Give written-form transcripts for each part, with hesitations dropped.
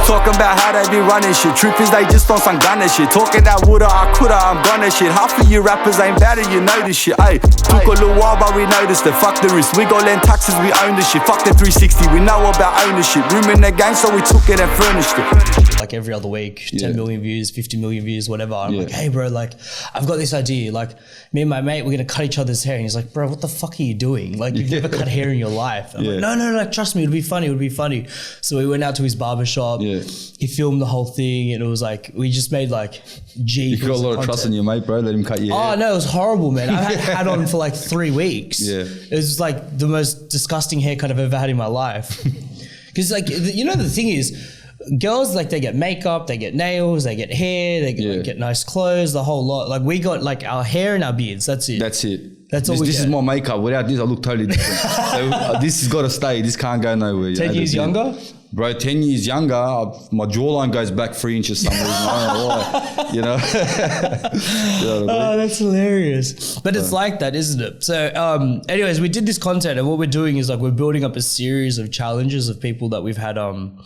talking about how they be running shit. Truth is they just on some gunner shit. Talking that woulda, I coulda, I'm gonna shit. Half of you rappers ain't bad and you know this shit. Ayy, took a little while but we noticed it. Fuck the risk, we got land taxes, we own the shit. Fuck the 360, we know about ownership. Room in the game so we took it and furnished it. Like every other week, 10 million views, 50 million views, whatever. I'm like, hey bro, like I've got this idea. Like me and my mate, we're gonna cut each other's hair. And he's like, bro, what the fuck are you doing? Like you've never cut hair in your life. I'm like, no, like trust me, it'll be funny. So we went out to his barbershop. He filmed the whole thing and it was like, we just made like You got a lot of trust in your mate, bro. Let him cut your hair. Oh no, it was horrible, man. I had a hat on for like 3 weeks. It was like the most disgusting haircut I've ever had in my life. Because like, you know, the thing is, girls, like they get makeup, they get nails, they get hair, they get, like, get nice clothes, the whole lot. Like we got like our hair and our beards. That's it. That's all we get. This is my makeup. Without this, I look totally different. So this has got to stay. This can't go nowhere. 10 years younger? Bro, 10 years younger, my jawline goes back 3 inches some reason. I don't know why, you know? You know what I mean? Oh, that's hilarious. But it's like that, isn't it? So anyways, we did this content and what we're doing is like we're building up a series of challenges of people that we've had on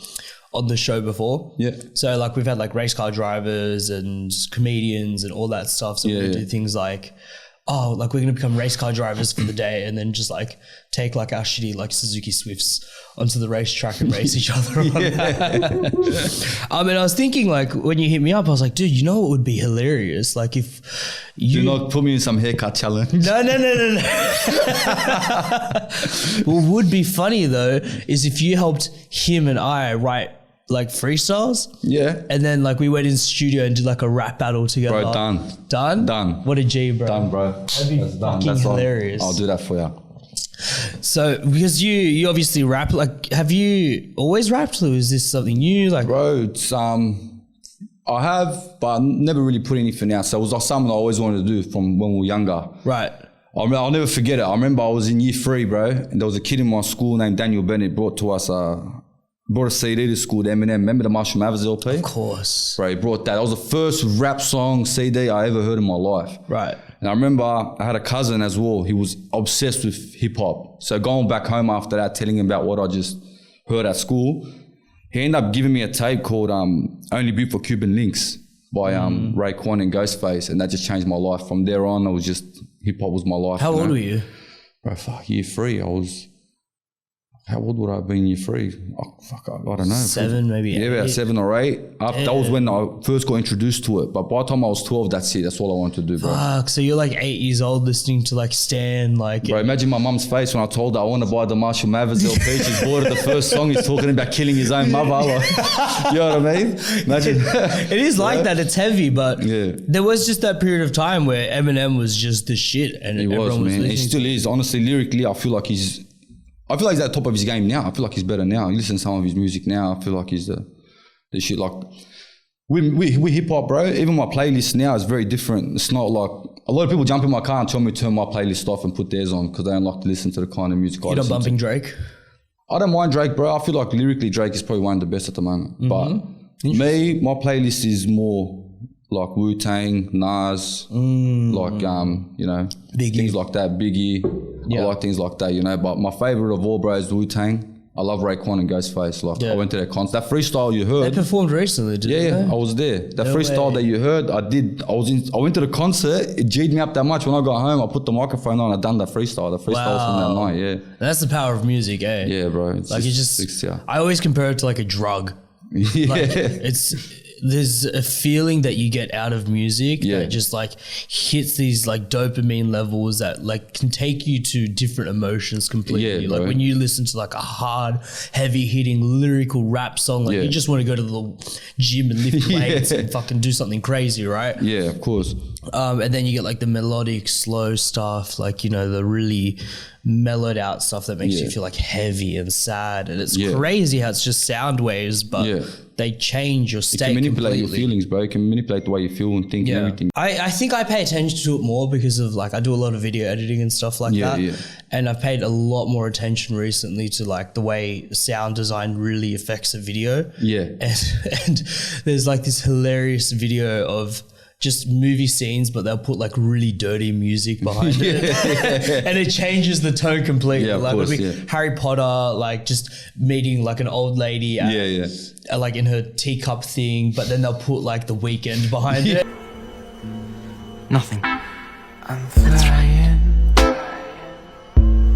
the show before. So like we've had like race car drivers and comedians and all that stuff. So we do things like, oh, like we're going to become race car drivers for the day and then just like take like our shitty like Suzuki Swifts onto the racetrack and race each other on that. I mean, I was thinking like when you hit me up, I was like, dude, you know what would be hilarious? Like if you... Do not put me in some haircut challenge. No. What would be funny though is if you helped him and I write like freestyles. And then like we went in studio and did like a rap battle together. Bro, done. Done? What a G, bro. Done, bro. That'd be fucking hilarious. I'll do that for you. So because you obviously rap, like have you always rapped or is this something new? Like, bro, it's I have, but I never really put anything out. So it was like something I always wanted to do from when we were younger. Right. I'll never forget it. I remember I was in year 3, bro, and there was a kid in my school named Daniel Bennett brought a CD to school, Eminem. Remember the Marshall Mathers LP? Of course. Bro, he brought that. That was the first rap song CD I ever heard in my life. Right. And I remember I had a cousin as well. He was obsessed with hip hop. So going back home after that, telling him about what I just heard at school, he ended up giving me a tape called Only Beat for Cuban Links by Raekwon and Ghostface. And that just changed my life. From there on, it was just, hip hop was my life. How old were you? Bro, fuck, year 3. How old would I have been in year 3? Oh, fuck, I don't know. 7, maybe. Yeah, about 7 or 8. That was when I first got introduced to it. But by the time I was 12, that's it. That's all I wanted to do, bro. Fuck, so you're like 8 years old listening to like Stan, like... Bro, imagine my mum's face when I told her I want to buy the Marshall Mathers LP. She's bought it the first song. He's talking about killing his own mother. Like, you know what I mean? Imagine. It is like that. It's heavy, but there was just that period of time where Eminem was just the shit. And he was, man. He still is. Honestly, lyrically, I feel like he's at the top of his game now. I feel like he's better now. You listen to some of his music now, I feel like he's the shit. Like, we hip hop, bro. Even my playlist now is very different. It's not like, a lot of people jump in my car and tell me to turn my playlist off and put theirs on because they don't like to listen to the kind of music I listen to. You're not bumping Drake? I don't mind Drake, bro. I feel like lyrically Drake is probably one of the best at the moment. But me, my playlist is more like Wu-Tang, Nas, like, you know, Biggie. Things like that, Biggie. I like things like that, you know. But my favorite of all, bro, is Wu-Tang. I love Raekwon and Ghostface. Like, I went to their concert. That freestyle you heard. They performed recently, didn't they? Yeah, I was there. That freestyle that you heard, I went to the concert. It G'd me up that much. When I got home, I put the microphone on. I done that freestyle. The freestyle was from that night. Yeah. That's the power of music, eh? Yeah, bro. It's like just I always compare it to like a drug. Like, there's a feeling that you get out of music that just like hits these like dopamine levels that like can take you to different emotions completely. Like when you listen to like a hard, heavy hitting lyrical rap song, like you just want to go to the gym and lift weights and fucking do something crazy, right? Yeah, of course. And then you get like the melodic, slow stuff, like, you know, the really mellowed out stuff that makes you feel like heavy and sad. And it's crazy how it's just sound waves, but they change your state. It can manipulate completely. your feelings, bro. It can manipulate the way you feel and think and everything. I think I pay attention to it more because of like, I do a lot of video editing and stuff like that. And I've paid a lot more attention recently to like the way sound design really affects a video. And there's like this hilarious video of just movie scenes, but they'll put like really dirty music behind it. And it changes the tone completely. Yeah, of like course, it'll be Harry Potter, like just meeting like an old lady like in her teacup thing, but then they'll put like The Weeknd behind it. Nothing. I'm flying.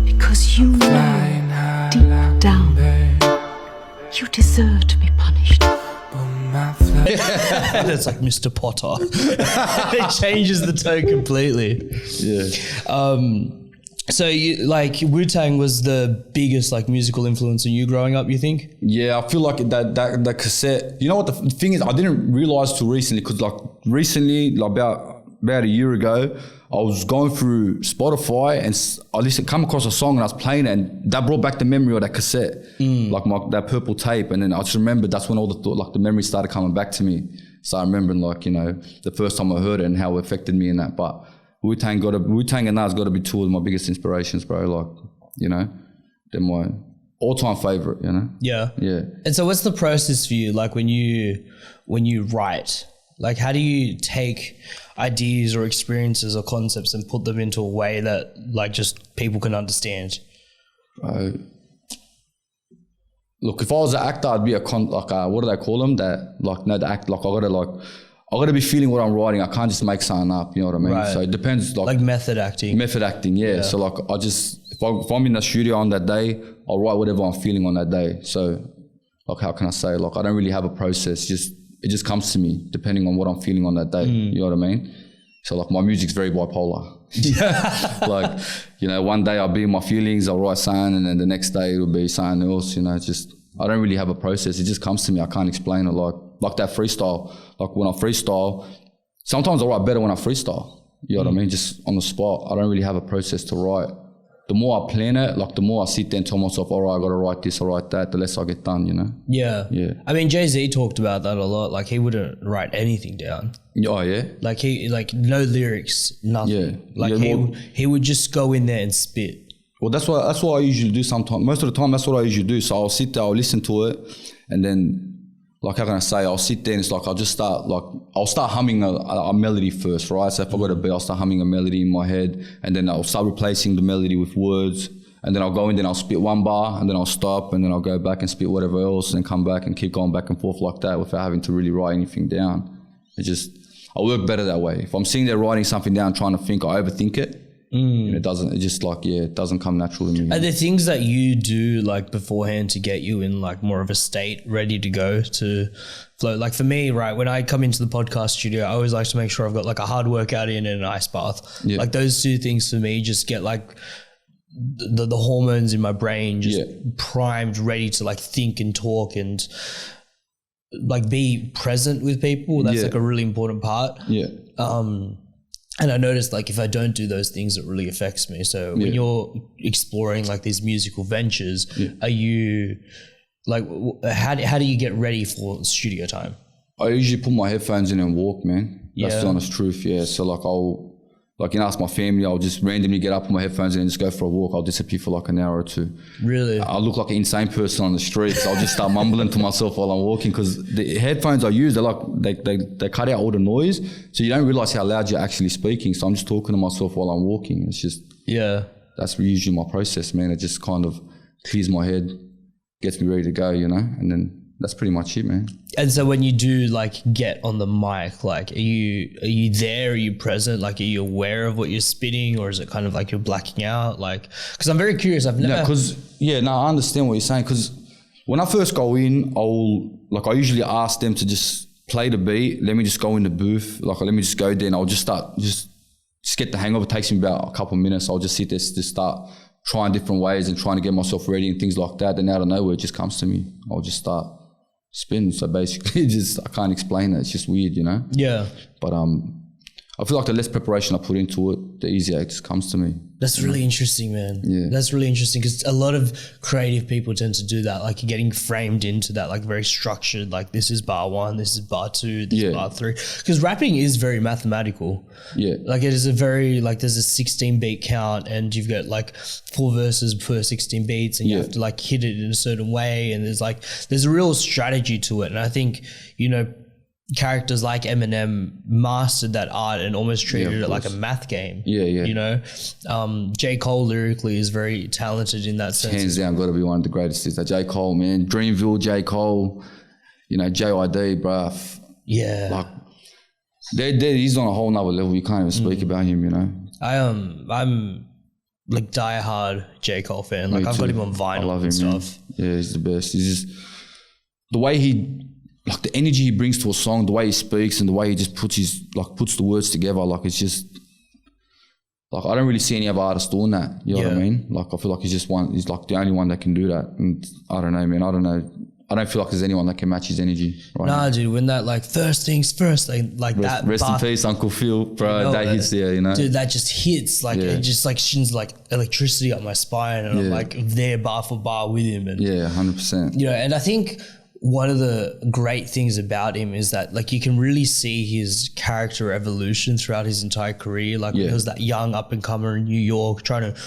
Because you know deep down you deserve to be punished. And it's like Mr. Potter. It changes the tone completely. So you like Wu-Tang was the biggest like musical influence on you growing up, you think? Yeah, I feel like that cassette. You know what the thing is? I didn't realize till recently, because like recently, like about a year ago, I was going through Spotify and I come across a song and I was playing it, and that brought back the memory of that cassette, like that purple tape. And then I just remember that's when all the memories started coming back to me. So I remember like, you know, the first time I heard it and how it affected me and that. But Wu-Tang and that's got to be two of my biggest inspirations, bro. Like, you know, they're my all-time favorite, you know? Yeah. Yeah. And so what's the process for you? Like when you write, like how do you take ideas or experiences or concepts and put them into a way that like just people can understand? Look, if I was an actor, I'd be what do they call them? I gotta be feeling what I'm writing. I can't just make something up, you know what I mean? Right. So it depends. Like method acting. Method acting, yeah. So like if I'm in the studio on that day, I'll write whatever I'm feeling on that day. So like, how can I say? Like, I don't really have a process. It just comes to me depending on what I'm feeling on that day. You know what I mean? So like my music's very bipolar. Like, you know, one day I'll be in my feelings, I'll write something, and then the next day it'll be something else, you know. It's just, I don't really have a process. It just comes to me. I can't explain it. Like that freestyle. Like when I freestyle, sometimes I write better when I freestyle. You know what I mean? Just on the spot. I don't really have a process to write. The more I plan it, like the more I sit there and tell myself, all right, I got to write this, or write that, the less I get done, you know? Yeah. Yeah. I mean, Jay-Z talked about that a lot. Like he wouldn't write anything down. Oh, yeah? Like no lyrics, nothing. Yeah. Like he would just go in there and spit. Well, that's what I usually do sometimes. Most of the time, that's what I usually do. So I'll sit there, I'll listen to it, and then, like, how can I say, I'll sit there and it's like, I'll start humming a melody first, right? So if I got a beat, I'll start humming a melody in my head, and then I'll start replacing the melody with words, and then I'll go in, then I'll spit one bar, and then I'll stop, and then I'll go back and spit whatever else, and then come back and keep going back and forth like that without having to really write anything down. I work better that way. If I'm sitting there writing something down, trying to think, I overthink it. It doesn't come natural to me. Are there things that you do like beforehand to get you in like more of a state ready to go to flow? Like for me, right, when I come into the podcast studio, I always like to make sure I've got like a hard workout in and an ice bath. Yeah. Like those two things for me just get like the hormones in my brain just primed, ready to like think and talk and like be present with people. That's like a really important part. Yeah. And I noticed like if I don't do those things, it really affects me. So when you're exploring like these musical ventures, are you like, how do you get ready for studio time? I usually put my headphones in and walk, man. That's the honest truth, yeah. So like ask my family, I'll just randomly get up with my headphones in and just go for a walk. I'll disappear for like an hour or two. Really? I look like an insane person on the streets. I'll just start mumbling to myself while I'm walking, because the headphones I use, they cut out all the noise, so you don't realize how loud you're actually speaking. So I'm just talking to myself while I'm walking. It's just, that's usually my process, man. It just kind of clears my head, gets me ready to go, you know, and then that's pretty much it, man. And so when you do like get on the mic, like are you there? Are you present? Like are you aware of what you're spitting, or is it kind of like you're blacking out? Like, because I'm very curious. I've never. I understand what you're saying. Because when I first go in, I usually ask them to just play the beat. Let me just go in the booth. Like let me just go there, and I'll just start just get the hang of it. It takes me about a couple of minutes. I'll just sit there, just start trying different ways and trying to get myself ready and things like that. Then out of nowhere, it just comes to me. I'll just start spin. So basically I can't explain it. It's just weird, you know? Yeah. But I feel like the less preparation I put into it, the easier it just comes to me. That's really interesting, man. Yeah. That's really interesting, because a lot of creative people tend to do that. Like you're getting framed into that, like very structured, like this is bar one, this is bar two, this is bar three. Because rapping is very mathematical. Yeah. Like it is a very, like there's a 16 beat count, and you've got like 4 verses per 16 beats, and you have to like hit it in a certain way. And there's a real strategy to it. And I think, you know, characters like Eminem mastered that art and almost treated it like a math game. Yeah. You know, J. Cole lyrically is very talented in that sense. Hands down, got to be one of the greatest. Is that J. Cole, man? Dreamville, J. Cole, you know, JID, bruh. Yeah. Like, he's on a whole nother level. You can't even speak about him, you know. I'm like diehard J. Cole fan. Like I've got him on vinyl. I love him, and man. stuff. Yeah, he's the best. He's just the way like the energy he brings to a song, the way he speaks, and the way he just puts the words together. Like it's just like I don't really see any other artists doing that. You know what I mean? Like I feel like he's like the only one that can do that. And I don't know, man. I don't know. I don't feel like there's anyone that can match his energy. Right now. Dude, when that like first things first, like that. Rest in peace, Uncle Phil, bro. You know, that hits there, you know. Dude, that just hits like it just like shins like electricity up my spine, and I'm like there bar for bar with him. And 100%. you know, and I think one of the great things about him is that like you can really see his character evolution throughout his entire career. Like when he was that young up and comer in New York trying to,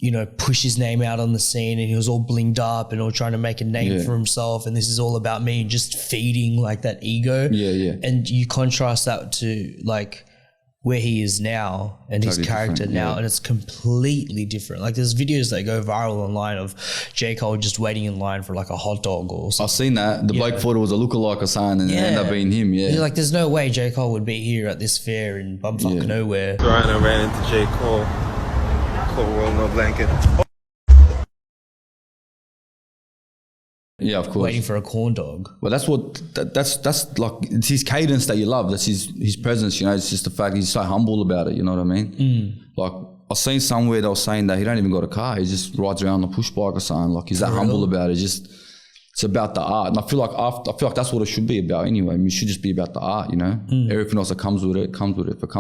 you know, push his name out on the scene, and he was all blinged up and all trying to make a name for himself, and this is all about me, just feeding like that ego. And you contrast that to like where he is now and totally his character now, and it's completely different. Like there's videos that go viral online of J. Cole just waiting in line for like a hot dog or something. I've seen that. The bloke thought it was a lookalike or something, and it ended up being him. You're like, there's no way J. Cole would be here at this fair in bumfuck nowhere. I ran into J. Cole. Roll no blanket. Yeah, of course. Waiting for a corn dog. Well, that's like it's his cadence that you love. That's his presence. You know, it's just the fact he's so humble about it. You know what I mean? Like I seen somewhere they were saying that he don't even got a car. He just rides around on a push bike or something. Like he's that humble about it. It's about the art, and I feel like that's what it should be about anyway. I mean, it should just be about the art. You know, everything else that comes with it comes with it. If it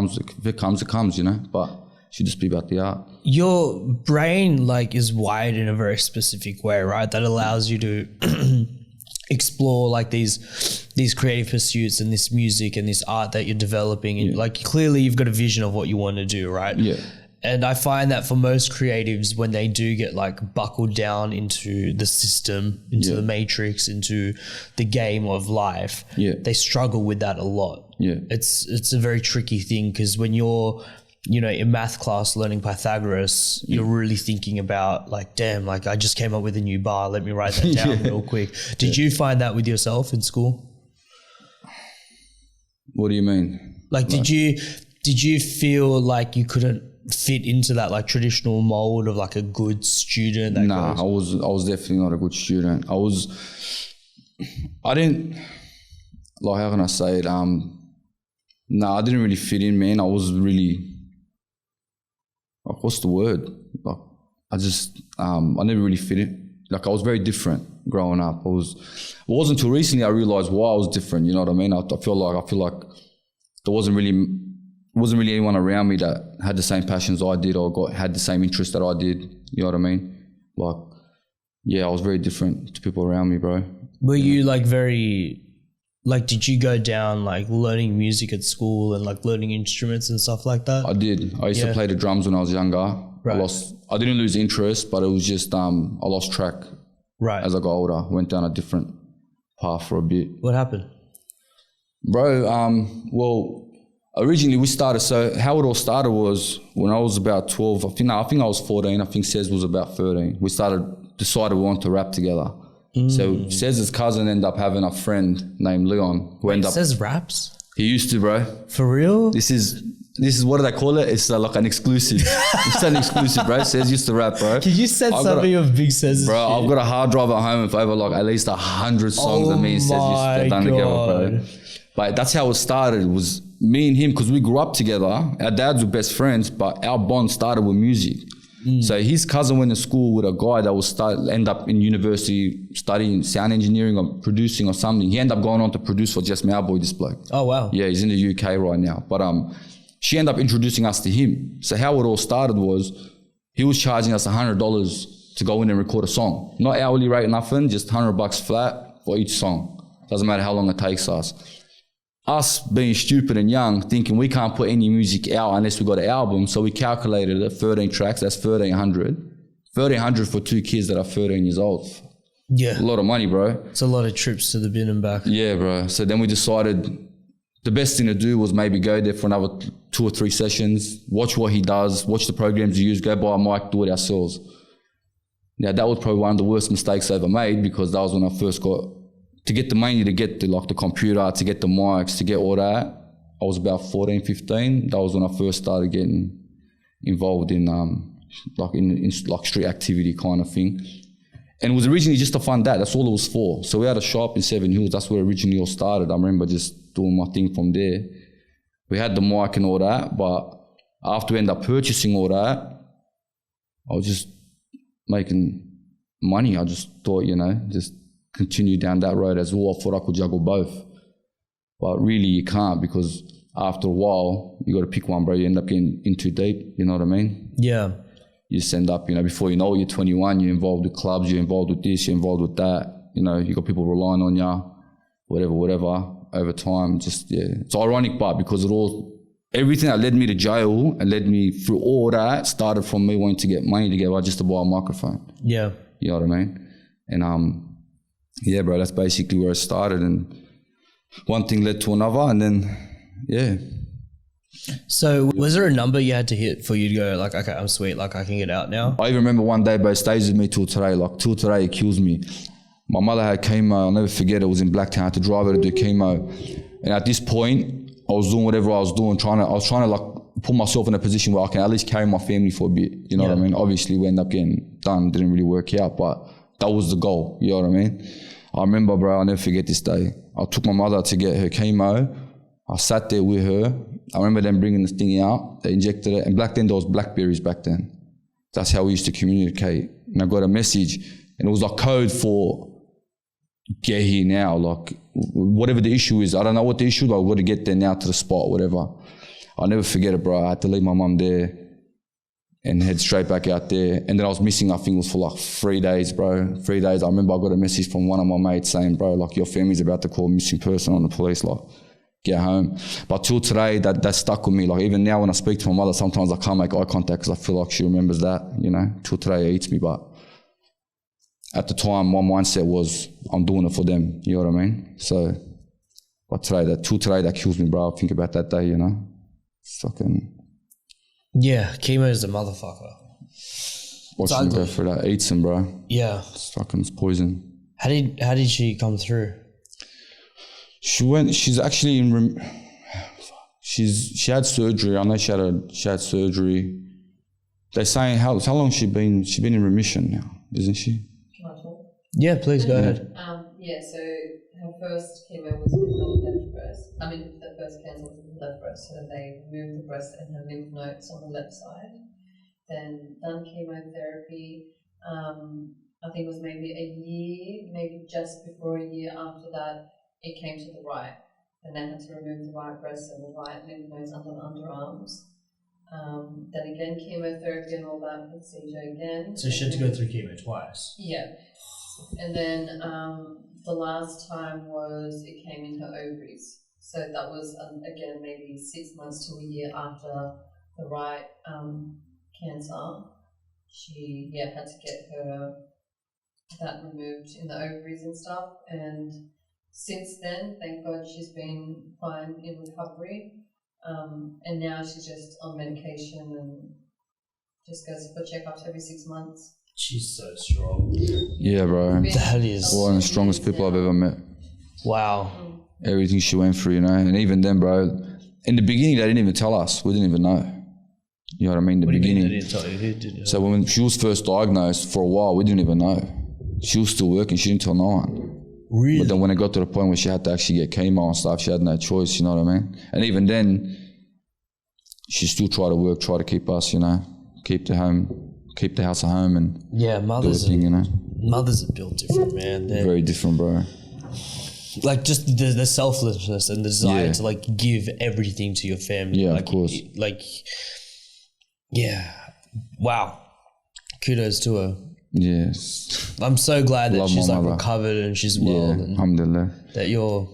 comes, it comes. You know, but. Should just be about the art. Your brain like is wired in a very specific way, right? That allows you to explore like these creative pursuits and this music and this art that you're developing. And like clearly you've got a vision of what you want to do, right? Yeah. And I find that for most creatives, when they do get like buckled down into the system, into the matrix, into the game of life, they struggle with that a lot. Yeah. It's a very tricky thing because when you're, you know, in math class learning Pythagoras, you're really thinking about like, damn, like I just came up with a new bar. Let me write that down real quick. Did you find that with yourself in school? What do you mean? Like, did you feel like you couldn't fit into that like traditional mold of like a good student? Nah, I was definitely not a good student. I didn't, like, how can I say it? Nah, I didn't really fit in, man. I was really, like, what's the word? Like, I never really fit in. Like, I was very different growing up. It wasn't until recently I realized why I was different. You know what I mean? I feel like there wasn't really anyone around me that had the same passions I did or had the same interests that I did. You know what I mean? Like, yeah, I was very different to people around me, bro. Were you like very, like, did you go down like learning music at school and like learning instruments and stuff like that? I did. I used to play the drums when I was younger. Right. I didn't lose interest, but it was just I lost track. Right. As I got older, went down a different path for a bit. What happened? Bro, well, originally we started, so how it all started was when I was about 12, I think I was 14, I think Cez was about 13. We decided we wanted to rap together. So Cez's cousin ended up having a friend named Leon who ended up... Cez raps? He used to, bro. For real? This is what do they call it? It's like an exclusive. It's an exclusive, bro. Cez used to rap, bro. Can you send something of Big Cez's Bro, shit? I've got a hard drive at home with over like at least 100 songs that me and Cez used to have done together, bro. But that's how it started. It was me and him, because we grew up together. Our dads were best friends, but our bond started with music. So his cousin went to school with a guy that was end up in university studying sound engineering or producing or something. He ended up going on to produce for Just Malboy, this bloke. Oh, wow. Yeah, he's in the UK right now. But she ended up introducing us to him. So how it all started was he was charging us $100 to go in and record a song. Not hourly rate, nothing, just $100 flat for each song. Doesn't matter how long it takes us. Us being stupid and young, thinking we can't put any music out unless we got an album, so we calculated it, 13 tracks, that's 1,300. 1,300 for two kids that are 13 years old. Yeah. A lot of money, bro. It's a lot of trips to the bin and back. Yeah, bro. So then we decided the best thing to do was maybe go there for another 2 or 3 sessions, watch what he does, watch the programs he uses, go buy a mic, do it ourselves. Now that was probably one of the worst mistakes I ever made, because that was when I first got, to get the money, to get the computer, to get the mics, to get all that, I was about 14, 15. That was when I first started getting involved in street activity kind of thing. And it was originally just to fund that. That's all it was for. So we had a shop in Seven Hills. That's where originally all started. I remember just doing my thing from there. We had the mic and all that, but after we ended up purchasing all that, I was just making money. I just thought, just continue down that road as well. I thought I could juggle both. But really you can't, because after a while, you got to pick one, bro. You end up getting in too deep, you know what I mean? Yeah. You just end up, before you know it, you're 21, you're involved with clubs, you're involved with this, you're involved with that. You got people relying on you, whatever, over time. Just, yeah. It's ironic, but because everything that led me to jail and led me through all that started from me wanting to get money together just to buy a microphone. Yeah. You know what I mean? And, yeah, bro, that's basically where it started. And one thing led to another, and then, yeah. So was there a number you had to hit for you to go like, okay, I'm sweet, like I can get out now? I even remember one day, bro, it stays with me till today. Till today, it kills me. My mother had chemo. I'll never forget it. It was in Blacktown. I had to drive her to do chemo. And at this point, I was doing whatever I was doing, I was trying to like put myself in a position where I can at least carry my family for a bit. You know what I mean? Obviously, we ended up getting done. Didn't really work out, but that was the goal. You know what I mean? I remember, bro, I'll never forget this day. I took my mother to get her chemo. I sat there with her. I remember them bringing this thing out. They injected it. And back then, there was Blackberries back then. That's how we used to communicate. And I got a message. And it was like code for get here now. Like, whatever the issue is. I don't know what the issue is, but I've got to get there now to the spot, whatever. I'll never forget it, bro. I had to leave my mum there and head straight back out there. And then I was missing, I think it was for like 3 days, bro. 3 days. I remember I got a message from one of my mates saying, bro, like, your family's about to call a missing person on the police, like, get home. But till today, that stuck with me. Like, even now when I speak to my mother, sometimes I can't make eye contact because I feel like she remembers that, till today it eats me. But at the time, my mindset was, I'm doing it for them, you know what I mean? So, but till today, that kills me, bro. I think about that day, fucking... Yeah, chemo is a motherfucker. Watching them go through that, eats them, bro. Yeah. It's poison. How did she come through? She's actually she had surgery. I know she had surgery. They're saying how long has she been in remission now, isn't she? Can I talk? Yeah, please go ahead. So her first chemo was in the left breast. The first cancer was in the left breast, so they removed the breast and her lymph nodes on the left side. Then done chemotherapy. I think it was maybe a year, maybe just before a year after that, it came to the right. And they had to remove the right breast and the right lymph nodes under the underarms. Then again, chemotherapy and all that procedure again. So she had to go through chemo twice? Yeah. And then the last time was it came into her ovaries. So that was, again, maybe 6 months to a year after the right cancer. She had to get that removed in the ovaries and stuff. And since then, thank God, she's been fine in recovery. And now she's just on medication and just goes for checkups every 6 months. She's so strong. Yeah, bro. That is one of the strongest people I've ever met. Wow. Everything she went through, And even then, bro, in the beginning, they didn't even tell us. We didn't even know. You know what I mean? What do you mean they didn't tell you? Who did it? So when she was first diagnosed, for a while, we didn't even know. She was still working. She didn't tell no one. Really? But then when it got to the point where she had to actually get chemo and stuff, she had no choice, you know what I mean? And even then, she still tried to work, try to keep us, keep the house at home and mothers do a thing, Mothers are built different, man. They're very different, bro. Like just the selflessness and the desire to like give everything to your family. Yeah, like, of course. Wow. Kudos to her. Yes. I'm so glad that Love she's my like mother. recovered and she's well. And alhamdulillah. that you're,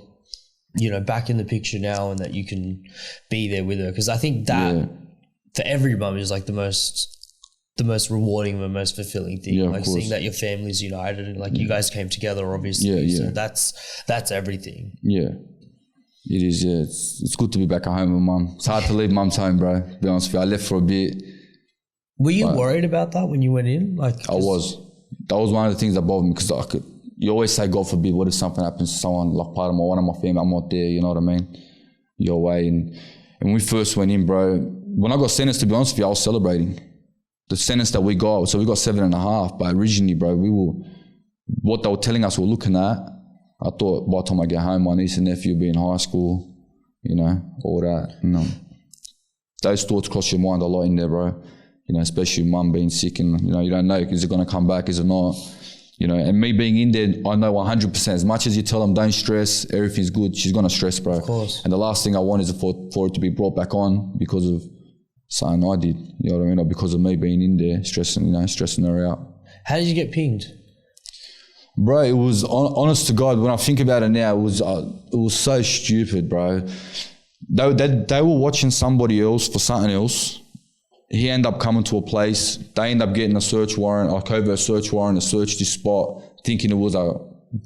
back in the picture now and that you can be there with her. Because I think that for every mum is like the most rewarding, the most fulfilling thing. Yeah, like seeing that your family's united and like you guys came together, obviously. Yeah. So that's everything. Yeah. It is, yeah. It's good to be back at home with mum. It's hard to leave mum's home, bro. To be honest with you, I left for a bit. Were you worried about that when you went in? I was. That was one of the things that bothered me because you always say, God forbid, what if something happens to someone, like one of my family, I'm not there, you know what I mean? You're away. And when we first went in, bro, when I got sentenced, to be honest with you, I was celebrating. The sentence that we got, so we got 7.5, but originally, bro, what they were telling us we were looking at, I thought by the time I get home, my niece and nephew will be in high school, you know, all that. You know, those thoughts cross your mind a lot in there, bro. You know, especially mum being sick and, you know, you don't know, is it going to come back, is it not? You know, and me being in there, I know 100%, as much as you tell them don't stress, everything's good, she's going to stress, bro. Of course. And the last thing I want is for it to be brought back on because of something I did, you know what I mean, or because of me being in there, stressing her out. How did you get pinged? Bro, it was, honest to God, when I think about it now, it was so stupid, bro. They were watching somebody else for something else. He ended up coming to a place. They ended up getting a search warrant, a covert search warrant, to search this spot, thinking it was a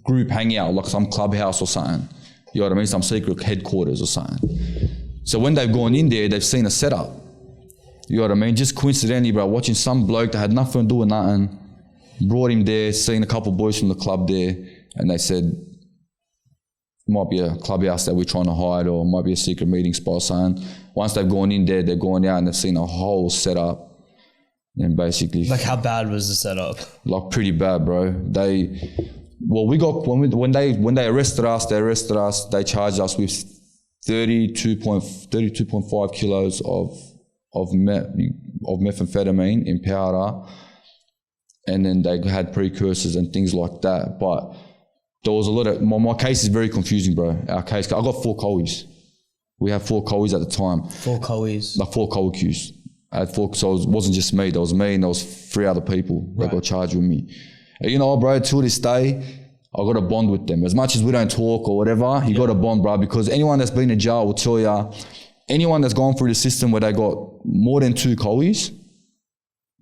group hangout, like some clubhouse or something. You know what I mean? Some secret headquarters or something. So when they've gone in there, they've seen a setup. You know what I mean? Just coincidentally, bro, watching some bloke that had nothing to do with nothing, brought him there, seen a couple of boys from the club there, and they said, might be a clubhouse that we're trying to hide, or might be a secret meeting spot or something. Once they've gone in there, they're going out and they've seen a whole setup. And basically... Like, how bad was the setup? Like, pretty bad, bro. When they arrested us, they charged us with 32.5 kilos of methamphetamine in powder, and then they had precursors and things like that. But there was a lot of... My case is very confusing, bro. Our case... I got 4 cowies. We had 4 cowies at the time. 4 cowies? Like 4 cowie queues. I had 4... So it wasn't just me. There was me and there was 3 other people that got charged with me. And you know what, bro? Till this day, I got a bond with them. As much as we don't talk or whatever, you got a bond, bro. Because anyone that's been in jail will tell you, anyone that's gone through the system where they got more than 2 cowies,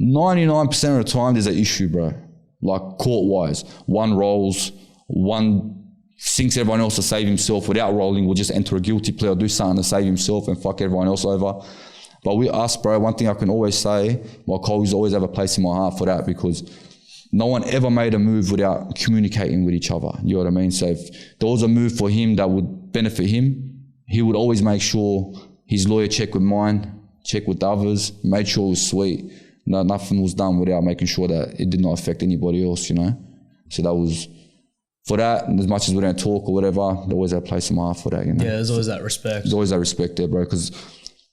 99% of the time there's an issue, bro. Like court-wise. One rolls, one thinks everyone else to save himself without rolling, will just enter a guilty plea or do something to save himself and fuck everyone else over. But with us, bro, one thing I can always say, my cowies always have a place in my heart for that, because no one ever made a move without communicating with each other. You know what I mean? So if there was a move for him that would benefit him, he would always make sure his lawyer checked with mine, checked with the others, made sure it was sweet. No, nothing was done without making sure that it did not affect anybody else, you know? So that was... For that, and as much as we don't talk or whatever, there always that place in my heart for that, you know? Yeah, there's always that respect. There's always that respect there, bro, because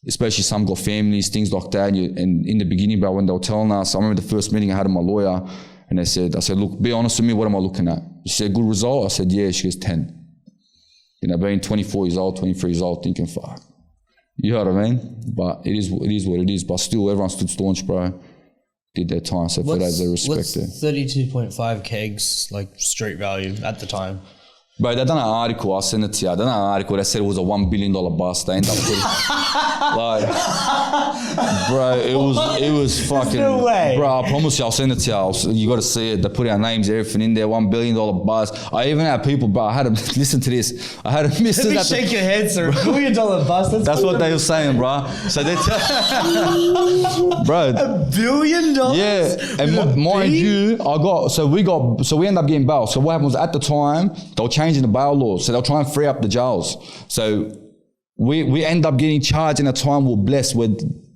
especially some got families, things like that, and in the beginning, bro, when they were telling us, I remember the first meeting I had with my lawyer, and I said, look, be honest with me, what am I looking at? She said, good result? I said, yeah. She goes, 10. You know, being 24 years old, 23 years old, thinking, fuck. You know what I mean? But it is what it is. But still, everyone stood staunch, bro. Did their time, so for that, they respect it. 32.5 kegs, like street value at the time? Bro, they done an article, I'll send it to you. They done an article that said it was a $1 billion bust. They ended up putting, like, bro, it was fucking, no way. Bro, I promise you, I'll send it to you. You got to see it. They put our names, everything in there, $1 billion bust. I even had people, bro, I had to listen to this. I had to miss it. Let me shake your head, sir. $1 billion bust. That's what they were saying, bro. So they bro. $1 billion? Yeah, and mind you, so we ended up getting bail. So what happened was, at the time, they were changing the bail laws, so they'll try and free up the jails. So we end up getting charged in a time we're blessed where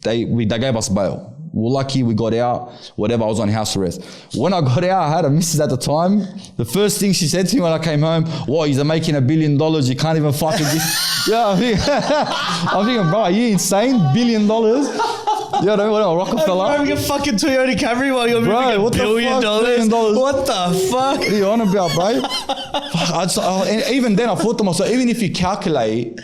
they gave us bail. We're lucky we got out, whatever, I was on house arrest. When I got out, I had a missus at the time. The first thing she said to me when I came home, what, he's making $1 billion, you can't even fucking get... Yeah, I'm thinking, bro, are you insane? $1 billion? You know what I mean? Rockefeller. I'm driving a fucking Toyota Camry while you're making $1 billion. What the fuck? What are you on about, bro? And even then, I thought to myself, even if you calculate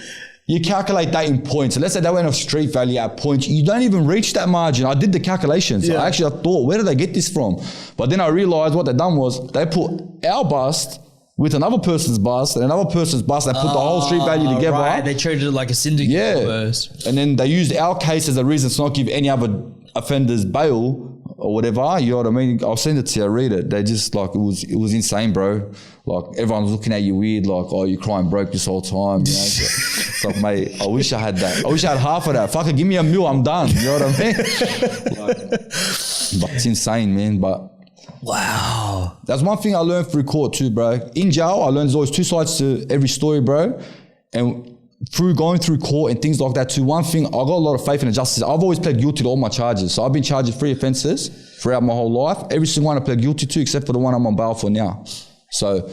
that in points. So let's say they went off street value at points. You don't even reach that margin. I did the calculations. Yeah. I thought, where did they get this from? But then I realized what they done was they put our bust with another person's bust and another person's bust. They put the whole street value together. Right, they treated it like a syndicate. Yeah. Almost. And then they used our case as a reason to not give any other offenders bail or whatever. You know what I mean? I'll send it to you, read it. They just, like, it was insane, bro. Like, everyone was looking at you weird, like, oh, you're crying broke this whole time. You know? So, mate, I wish I had that. I wish I had half of that. Fuck it, give me a meal, I'm done. You know what I mean? But it's insane, man. But Wow. that's one thing I learned through court too, bro. In jail, I learned there's always two sides to every story, bro. And through going through court and things like that too, one thing, I got a lot of faith in the justice. I've always pled guilty to all my charges. So I've been charged with 3 offences throughout my whole life. Every single one I pled guilty to, except for the one I'm on bail for now. So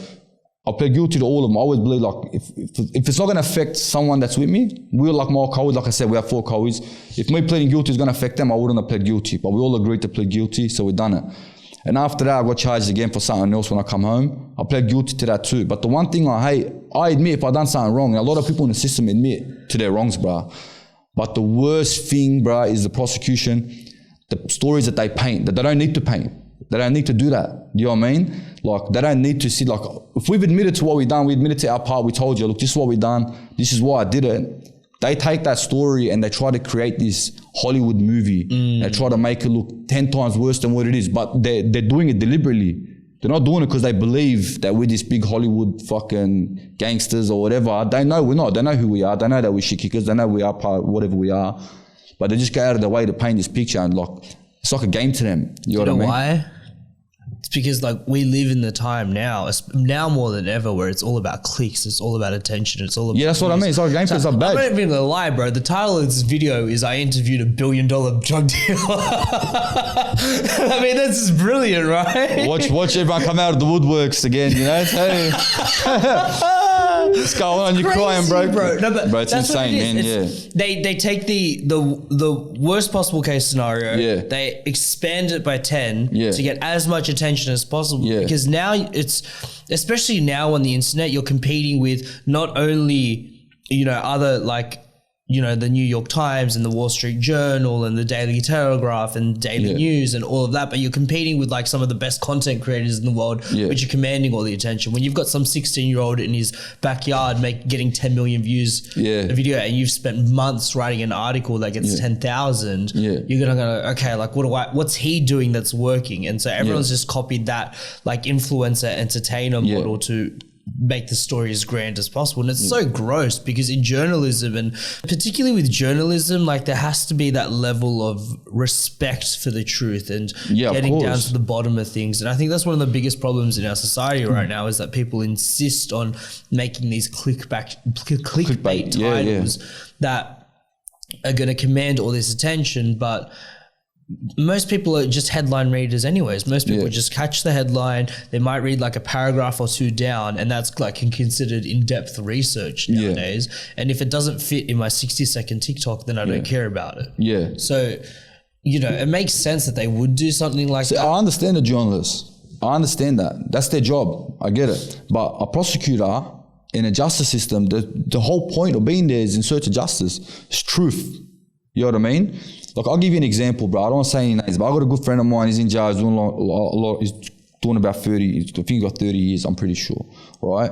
I pled guilty to all of them. I always believe like, if it's not going to affect someone that's with me, we're like my co-eds, like I said, we have 4 co-eds. If me pleading guilty is going to affect them, I wouldn't have pled guilty. But we all agreed to plead guilty, so we done it. And after that, I got charged again for something else when I come home. I pled guilty to that too. But the one thing I hate, I admit if I done something wrong, and a lot of people in the system admit to their wrongs, bro. But the worst thing, bro, is the prosecution, the stories that they paint, that they don't need to paint. They don't need to do that. You know what I mean? Like, they don't need to see, like, if we've admitted to what we've done, we admitted to our part, we told you, look, this is what we've done, this is why I did it. They take that story and they try to create this Hollywood movie. They try to make it look 10 times worse than what it is, but they're doing it deliberately. They're not doing it because they believe that we're this big Hollywood fucking gangsters or whatever. They know we're not. They know who we are. They know that we're shit kickers. They know we are part of whatever we are. But they just go out of their way to paint this picture and like, it's like a game to them. You know what I mean? Why? It's because like we live in the time now more than ever, where it's all about clicks, it's all about attention, it's all about that's what I mean. It's like game to bad. I'm not even gonna lie, bro. The title of this video is "I interviewed a $1 billion drug dealer." I mean, that's just brilliant, right? Watch everyone come out of the woodworks again. You know, hey. What's going on? You're crying, bro. No, but bro, it's insane, man. They take the worst possible case scenario. Yeah. They expand it by 10 to get as much attention as possible. Yeah. Because now it's, especially now on the internet, you're competing with not only, you know, other like, you know, the New York Times and the Wall Street Journal and the Daily Telegraph and Daily News and all of that, but you're competing with like some of the best content creators in the world, which are commanding all the attention. When you've got some 16-year-old in his backyard getting 10 million views a video, and you've spent months writing an article that gets 10,000, you're gonna go, okay, like what's he doing that's working? And so everyone's just copied that like influencer entertainer model to make the story as grand as possible. And it's so gross because in journalism, and particularly with journalism, like there has to be that level of respect for the truth and getting down to the bottom of things. And I think that's one of the biggest problems in our society right now, is that people insist on making these clickbait titles that are going to command all this attention. But most people are just headline readers anyways. Most people just catch the headline, they might read like a paragraph or two down, and that's like considered in-depth research nowadays. And if it doesn't fit in my 60-second TikTok, then I don't care about it. So, you know, it makes sense that they would do something like that. I understand the journalists. I understand that. That's their job. I get it. But a prosecutor in a justice system, the whole point of being there is in search of justice. It's truth. You know what I mean? Like, I'll give you an example, bro. I don't want to say any names, but I got a good friend of mine. He's in jail. He's doing a lot. He's doing about 30. I think he got 30 years. I'm pretty sure, right?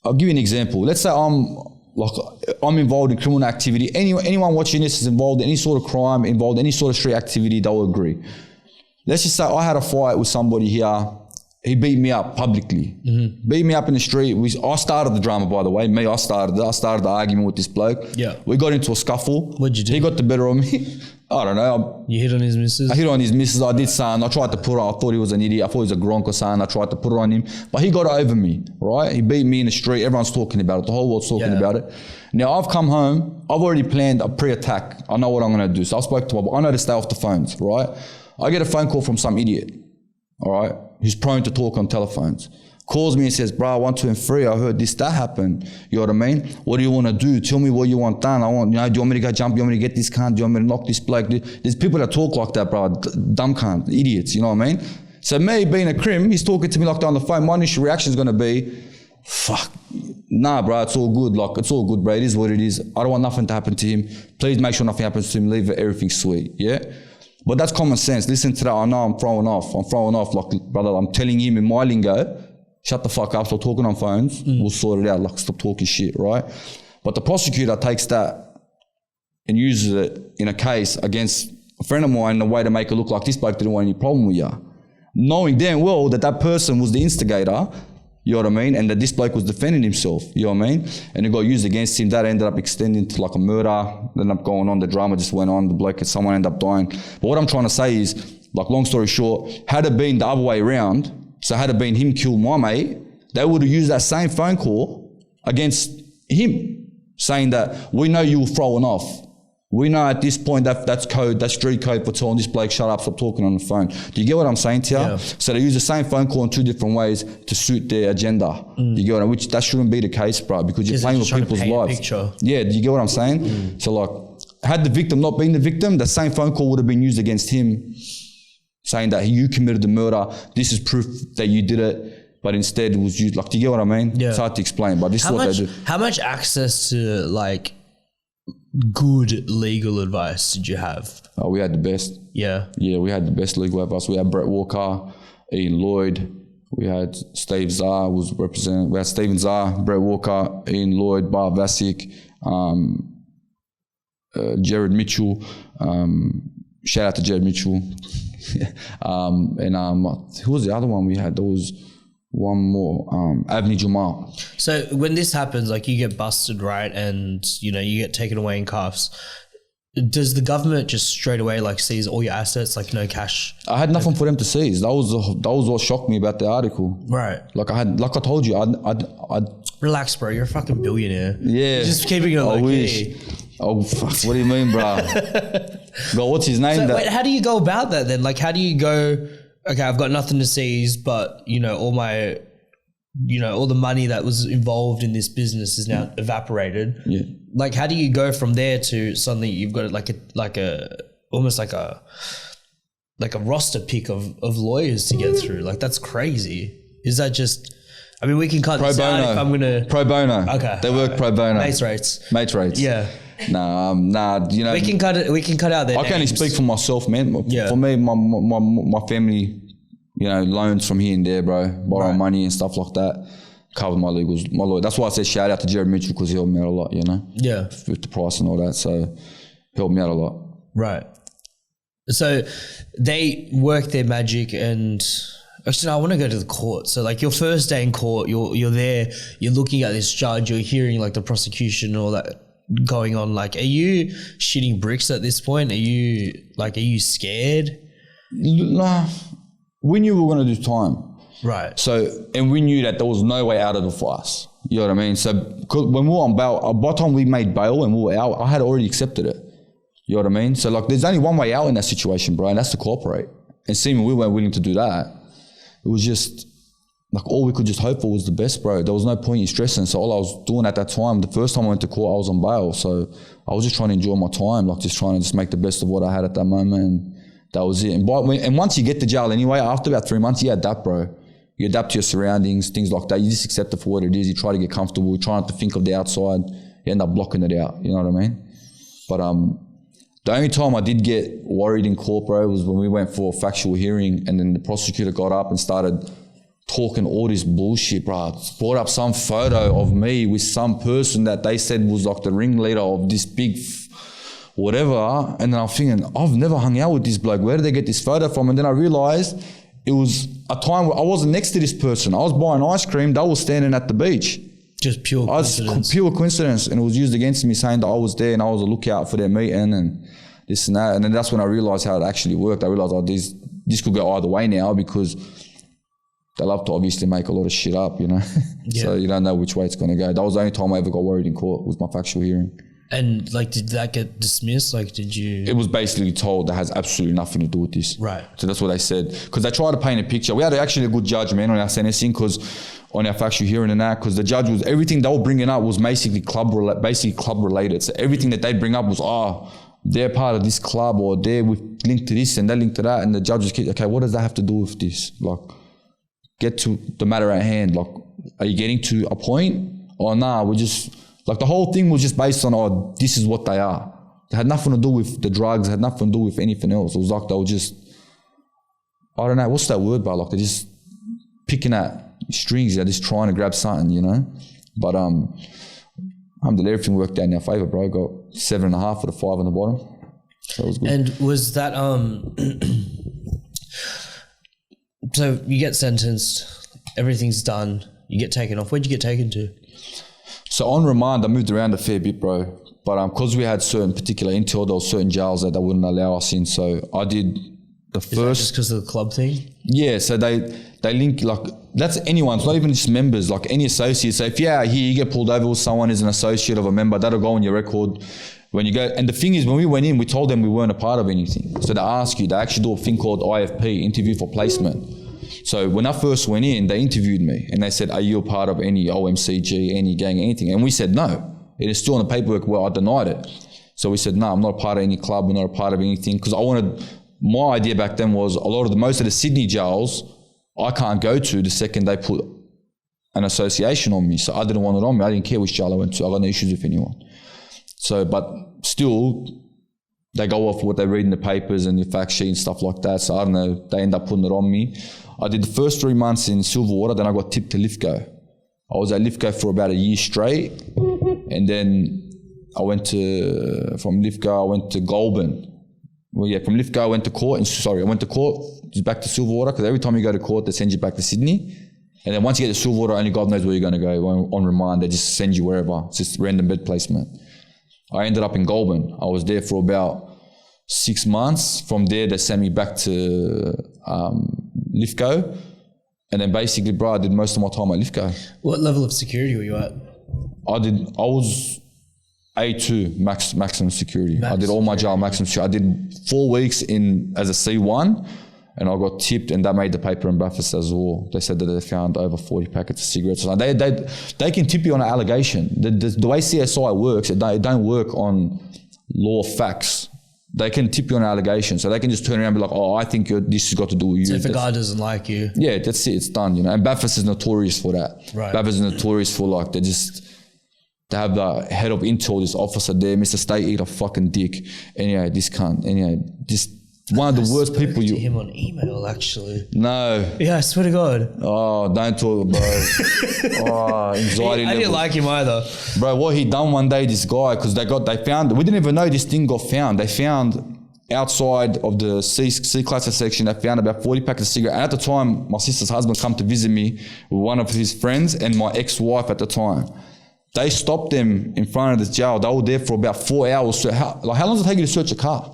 I'll give you an example. Let's say I'm involved in criminal activity. Anyone watching this is involved in any sort of crime, involved in any sort of street activity. They'll agree. Let's just say I had a fight with somebody here. He beat me up publicly. Beat me up in the street. I started the drama, by the way. I started the argument with this bloke. We got into a scuffle. What'd you do? He got the better of me. I don't know. You hit on his missus? I hit on his missus. I did something. I tried to put her. I thought he was an idiot. I thought he was a gronk or something. I tried to put her on him. But he got over me, right? He beat me in the street. Everyone's talking about it. The whole world's talking about it. Now, I've come home. I've already planned a pre-attack. I know what I'm going to do. So I spoke to him. I know to stay off the phones, right? I get a phone call from some idiot, all right, who's prone to talk on telephones. Calls me and says, bro, 1, 2, and 3, I heard this, that happened. You know what I mean? What do you want to do? Tell me what you want done. Do you want me to go jump? Do you want me to get this cunt? Do you want me to knock this bloke? There's people that talk like that, bro. Dumb cunt, idiots, you know what I mean? So me being a crim, he's talking to me like that on the phone. My initial reaction is going to be, fuck, nah, bro, it's all good. Like, it's all good, bro. It is what it is. I don't want nothing to happen to him. Please make sure nothing happens to him. Leave it, everything's sweet, yeah? But that's common sense. Listen to that. I know I'm throwing off. Like, brother, I'm telling him in my lingo, shut the fuck up, stop talking on phones. We'll sort it out. Like, stop talking shit, right? But the prosecutor takes that and uses it in a case against a friend of mine in a way to make it look like this bloke didn't want any problem with you. Knowing damn well that person was the instigator, You know what I mean? And that this bloke was defending himself. You know what I mean? And it got used against him. That ended up extending to like a murder. Ended up going on. The drama just went on. The bloke, someone ended up dying. But what I'm trying to say is, like, long story short, had it been the other way around, so had it been him kill my mate, they would have used that same phone call against him, saying that we know you were throwing off. We know at this point that's code, that's street code for telling this bloke, shut up, stop talking on the phone. Do you get what I'm saying to you? Yeah. So they use the same phone call in two different ways to suit their agenda. You get what I mean? Which that shouldn't be the case, bro, because you're playing with people's lives. Yeah, do you get what I'm saying? So like, had the victim not been the victim, the same phone call would have been used against him, saying that you committed the murder, this is proof that you did it, but instead it was used, like, do you get what I mean? Yeah. It's hard to explain, but this is what they do. How much access to, like, good legal advice did you have? Oh, we had the best. Yeah. Yeah, we had the best legal advice. We had Brett Walker, Ian Lloyd, we had Steve Czar was representing, we had Steven Czar, Brett Walker, Ian Lloyd, Bar Vasic, Jared Mitchell, shout out to Jared Mitchell. Who was the other one we had? There was one more, Avni Jamal. So when this happens, like, you get busted, right? And, you know, you get taken away in cuffs. Does the government just straight away, like, seize all your assets, like no cash? I had nothing for them to seize. That was what shocked me about the article. Right. Like I told you, I'd relax, bro. You're a fucking billionaire. Yeah. You're just keeping it low key. Oh, fuck. What do you mean, bro? But what's his name? So wait, how do you go about that then? Like, how do you go, okay, I've got nothing to seize, but, you know, all my, you know, all the money that was involved in this business is now evaporated. Yeah. Like, how do you go from there to something you've got almost like a roster pick of lawyers to get through? Like, that's crazy. Is that just, I mean, we can cut this out if I'm going to. Pro bono. Okay. They work pro bono. Mates rates. Mates rates. Yeah. Nah, you know. We can cut out their I can only speak for myself, man. Yeah. For me, my family, you know, loans from here and there, bro, borrowing money and stuff like that, covered my legals, my lawyer. That's why I said shout out to Jared Mitchell, because he helped me out a lot, you know. Yeah. With the price and all that, so helped me out a lot. Right. So they work their magic, and actually, I want to go to the court. So, like, your first day in court, you're there, you're looking at this judge, you're hearing, like, the prosecution and all that going on. Like, are you shitting bricks at this point? Are you scared? Nah, we knew we were going to do time. Right. So, and we knew that there was no way out of it for us. You know what I mean? So, when we were on bail, by the time we made bail and we were out, I had already accepted it. You know what I mean? So, like, there's only one way out in that situation, bro, and that's to cooperate. And seeing we weren't willing to do that, it was just, like, all we could just hope for was the best, bro. There was no point in stressing. So all I was doing at that time, the first time I went to court, I was on bail. So I was just trying to enjoy my time, like, just trying to just make the best of what I had at that moment. And that was it. And once you get to jail anyway, after about 3 months, you adapt, bro. You adapt to your surroundings, things like that. You just accept it for what it is. You try to get comfortable. You try not to think of the outside. You end up blocking it out. You know what I mean? But the only time I did get worried in court, bro, was when we went for a factual hearing, and then the prosecutor got up and started talking all this bullshit, bro. Brought up some photo of me with some person that they said was like the ringleader of this big whatever. And then I'm thinking, I've never hung out with this bloke. Where did they get this photo from? And then I realized it was a time where I wasn't next to this person. I was buying ice cream. They were standing at the beach. Just pure coincidence. Pure coincidence. And it was used against me, saying that I was there and I was a lookout for their meeting and this and that. And then that's when I realized how it actually worked. I realized, this could go either way now, because they love to obviously make a lot of shit up, you know. Yeah. So you don't know which way it's going to go. That was the only time I ever got worried in court, was my factual hearing. And, like, did that get dismissed? Like, did you? It was basically told that has absolutely nothing to do with this. Right. So that's what they said. Because they tried to paint a picture. We had actually a good judgment on our sentencing, because on our factual hearing and that, because the judge was, everything they were bringing up was basically club related. So everything that they bring up was, they're part of this club, or they're linked to this and they're linked to that. And the judge was, okay, what does that have to do with this? Like, get to the matter at hand. Like, are you getting to a point? Or nah, we're just, like, the whole thing was just based on, this is what they are. It had nothing to do with the drugs, it had nothing to do with anything else. It was like they were just, I don't know, what's that word, bro? Like, they're just picking at strings, they're just trying to grab something, you know? But alhamdulillah, everything worked out in our favour, bro. Got 7.5 for the 5 on the bottom. So it was good. And was that, so you get sentenced, everything's done. you get taken off. Where'd you get taken to? So on remand, I moved around a fair bit, bro. But because we had certain particular intel, there were certain jails that they wouldn't allow us in. So I did the first. Is that just because of the club thing? Yeah, so they link, like, that's anyone. It's not even just members, like any associate. So if you're out here, you get pulled over with someone who's an associate of a member, that'll go on your record when you go. And the thing is, when we went in, we told them we weren't a part of anything. So they ask you, they actually do a thing called IFP, interview for placement. So when I first went in, they interviewed me and they said, are you a part of any OMCG, any gang, anything? And we said no. It is still in the paperwork where I denied it. So we said, no, I'm not a part of any club, I'm not a part of anything. Because my idea back then was most of the Sydney jails, I can't go to the second they put an association on me. So I didn't want it on me. I didn't care which jail I went to. I got no issues with anyone. So, but still, they go off what they read in the papers and your fact sheet and stuff like that. So I don't know, they end up putting it on me. I did the first 3 months in Silverwater, then I got tipped to Lithgow. I was at Lithgow for about a year straight. And then I went from Lithgow, I went to Goulburn. Well, yeah, from Lithgow, I went to court, just back to Silverwater, because every time you go to court, they send you back to Sydney. And then once you get to Silverwater, only God knows where you're going to go. On remand, they just send you wherever. It's just random bed placement. I ended up in Goulburn. I was there for about 6 months. From there, they sent me back to Lithgow. And then basically, bro, I did most of my time at Lithgow. What level of security were you at? I was A2, maximum security. I did all my jail maximum security. I did 4 weeks as a C1, and I got tipped, and that made the paper in Bathurst as well. They said that they found over 40 packets of cigarettes. They can tip you on an allegation. The way CSI works, it don't work on law facts. They can tip you on an allegation. So they can just turn around and be like, oh, I think this has got to do with you. So if a guy doesn't like you. Yeah, that's it. It's done, you know. And Bathurst is notorious for that. Right. Bathurst is notorious for, like, they have the head of intel, this officer there, Mr. State Eater, fucking dick. Anyway, this cunt. Anyway, just one of the worst people to him on email, actually. No. Yeah, I swear to God. Oh, don't talk, bro. Anxiety I didn't like him either. Bro, what he done one day, this guy, because they found, we didn't even know this thing got found. They found outside of the C class section, they found about 40 packets of cigarettes. And at the time, my sister's husband come to visit me with one of his friends and my ex-wife at the time. They stopped them in front of the jail. They were there for about 4 hours. So how long does it take you to search a car?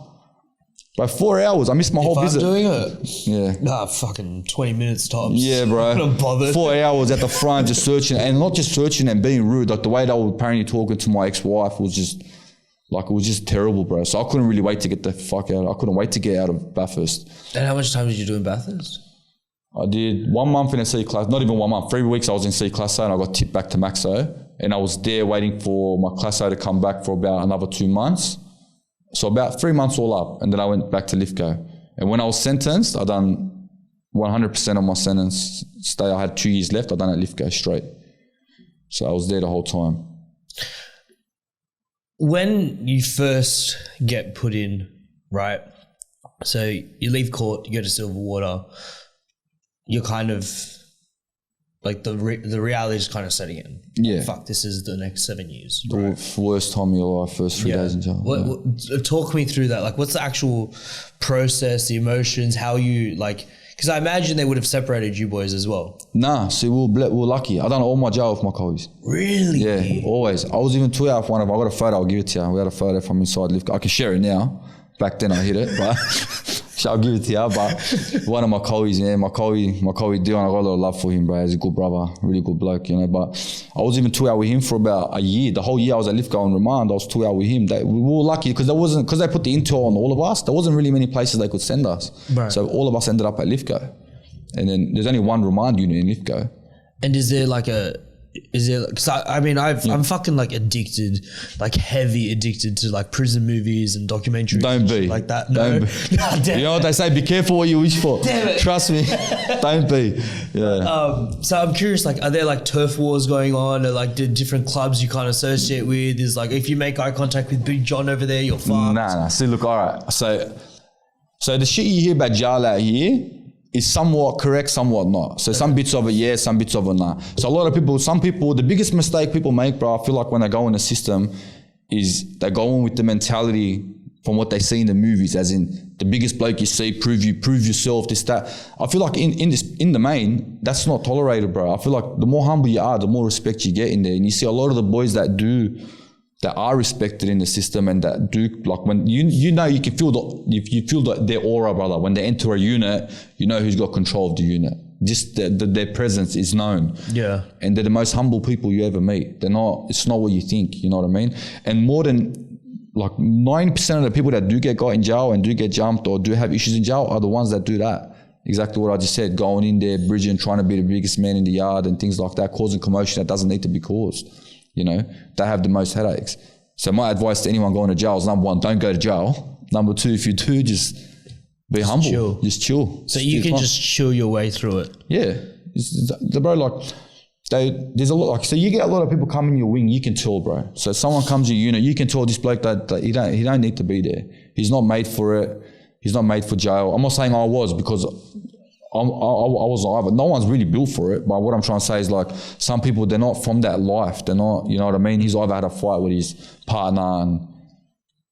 By 4 hours, I missed my whole visit. I'm doing it? Yeah. Nah, fucking 20 minutes tops. Yeah, bro. I'm not bothered. 4 hours at the front just searching, and not just searching and being rude. Like the way they were apparently talking to my ex-wife was just, like, it was just terrible, bro. So I couldn't really wait to get the fuck out. I couldn't wait to get out of Bathurst. And how much time did you do in Bathurst? I did 1 month in a C class, not even 1 month, 3 weeks I was in C class A, and I got tipped back to Maxo. And I was there waiting for my class A to come back for about another 2 months. So about 3 months all up, and then I went back to Lithgow. And when I was sentenced, I done 100% of my sentence stay. I had 2 years left. I done at Lithgow straight. So I was there the whole time. When you first get put in, right? So you leave court, you go to Silverwater. You're kind of like the reality is kind of setting in. Yeah. Fuck, this is the next 7 years. The worst time of your life, first 3 days in jail. What, talk me through that. Like, what's the actual process, the emotions, how you, like, because I imagine they would have separated you boys as well. Nah, see, we were lucky. I done all my jail with my colleagues. Really? Yeah, always. I was even 2 out of one of them. I got a photo, I'll give it to you. We had a photo from inside Lithgow. I can share it now. Back then I hit it, but I'll give it to you. But one of my colleagues, yeah, my colleague Dion, I got a lot of love for him, bro. He's a good brother, really good bloke, you know. But I was even 2 out with him for about a year. The whole year I was at Lithgow on remand, I was 2 out with him. We were lucky because they put the intel on all of us. There wasn't really many places they could send us. Right. So all of us ended up at Lithgow. And then there's only one remand unit in Lithgow. And is there because I'm fucking like addicted, like heavy addicted to like prison movies and documentaries. Don't be like that. No. Don't be. No, you know what they say? Be careful what you wish for. Damn it. Trust me. Don't be. Yeah. So I'm curious, like, are there like turf wars going on, or like the different clubs you can't associate with? Is like if you make eye contact with Big John over there, you're fucked. Nah. See, look, all right. So the shit you hear about jail out here is somewhat correct, somewhat not. So some bits of it, yeah, some bits of it, nah. So a lot of people, some people, the biggest mistake people make, bro, I feel like when they go in the system is they go in with the mentality from what they see in the movies, as in the biggest bloke you see, prove yourself, this, that. I feel like in the main, that's not tolerated, bro. I feel like the more humble you are, the more respect you get in there. And you see a lot of the boys that are respected in the system and that do, like, when you know, you can feel their aura, brother. When they enter a unit, you know who's got control of the unit. Just their presence is known. Yeah. And they're the most humble people you ever meet. It's not what you think, you know what I mean? And more than like 90% of the people that do get got in jail and do get jumped or do have issues in jail are the ones that do that. Exactly what I just said, going in there, bridging, trying to be the biggest man in the yard and things like that, causing commotion that doesn't need to be caused. You know, they have the most headaches. So my advice to anyone going to jail is, number one, don't go to jail. Number two, if you do, just be humble. Chill. Just chill. So you can just chill your way through it. Yeah. Bro, like, there's a lot, like, so you get a lot of people come in your wing, you can tell, bro. So someone comes in your unit, you can tell this bloke that he don't need to be there. He's not made for it. He's not made for jail. I'm not saying I was, because I wasn't either. No one's really built for it. But what I'm trying to say is, like, some people, they're not from that life. They're not, you know what I mean? He's either had a fight with his partner and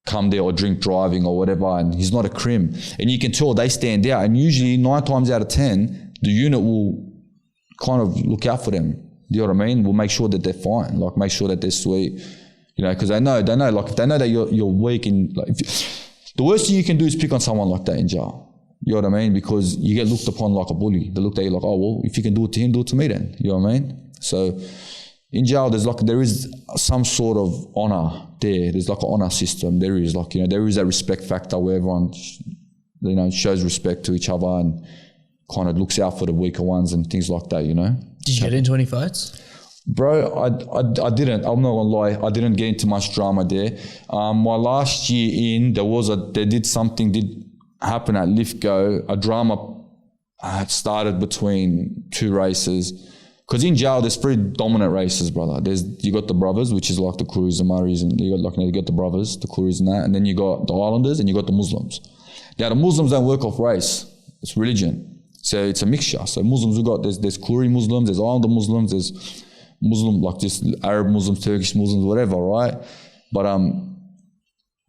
come there, or drink driving or whatever, and he's not a crim. And you can tell they stand out. And usually 9 times out of 10, the unit will kind of look out for them. You know what I mean? We'll make sure that they're fine, like, make sure that they're sweet, you know, because they know, like, if they know that you're weak, and like, the worst thing you can do is pick on someone like that in jail. You know what I mean? Because you get looked upon like a bully. They look at you like, oh, well, if you can do it to him, do it to me then. You know what I mean? So in jail, there is some sort of honor there. There's like an honor system. There is, like, you know, there is a respect factor where everyone, you know, shows respect to each other and kind of looks out for the weaker ones and things like that, you know? Did you get into any fights? Bro, I didn't. I'm not gonna lie. I didn't get into much drama there. My last year in, did happen at Lithgow. A drama had started between two races. Because in jail, there's 3 dominant races, brother. You got the brothers, which is like the Kooris and Murrays, and you got the brothers, the Kooris and that, and then you got the Islanders and you got the Muslims. Now the Muslims don't work off race; it's religion. So it's a mixture. So Muslims, there's Koori Muslims, there's Islander Muslims, there's Muslim, like just Arab Muslims, Turkish Muslims, whatever, right? But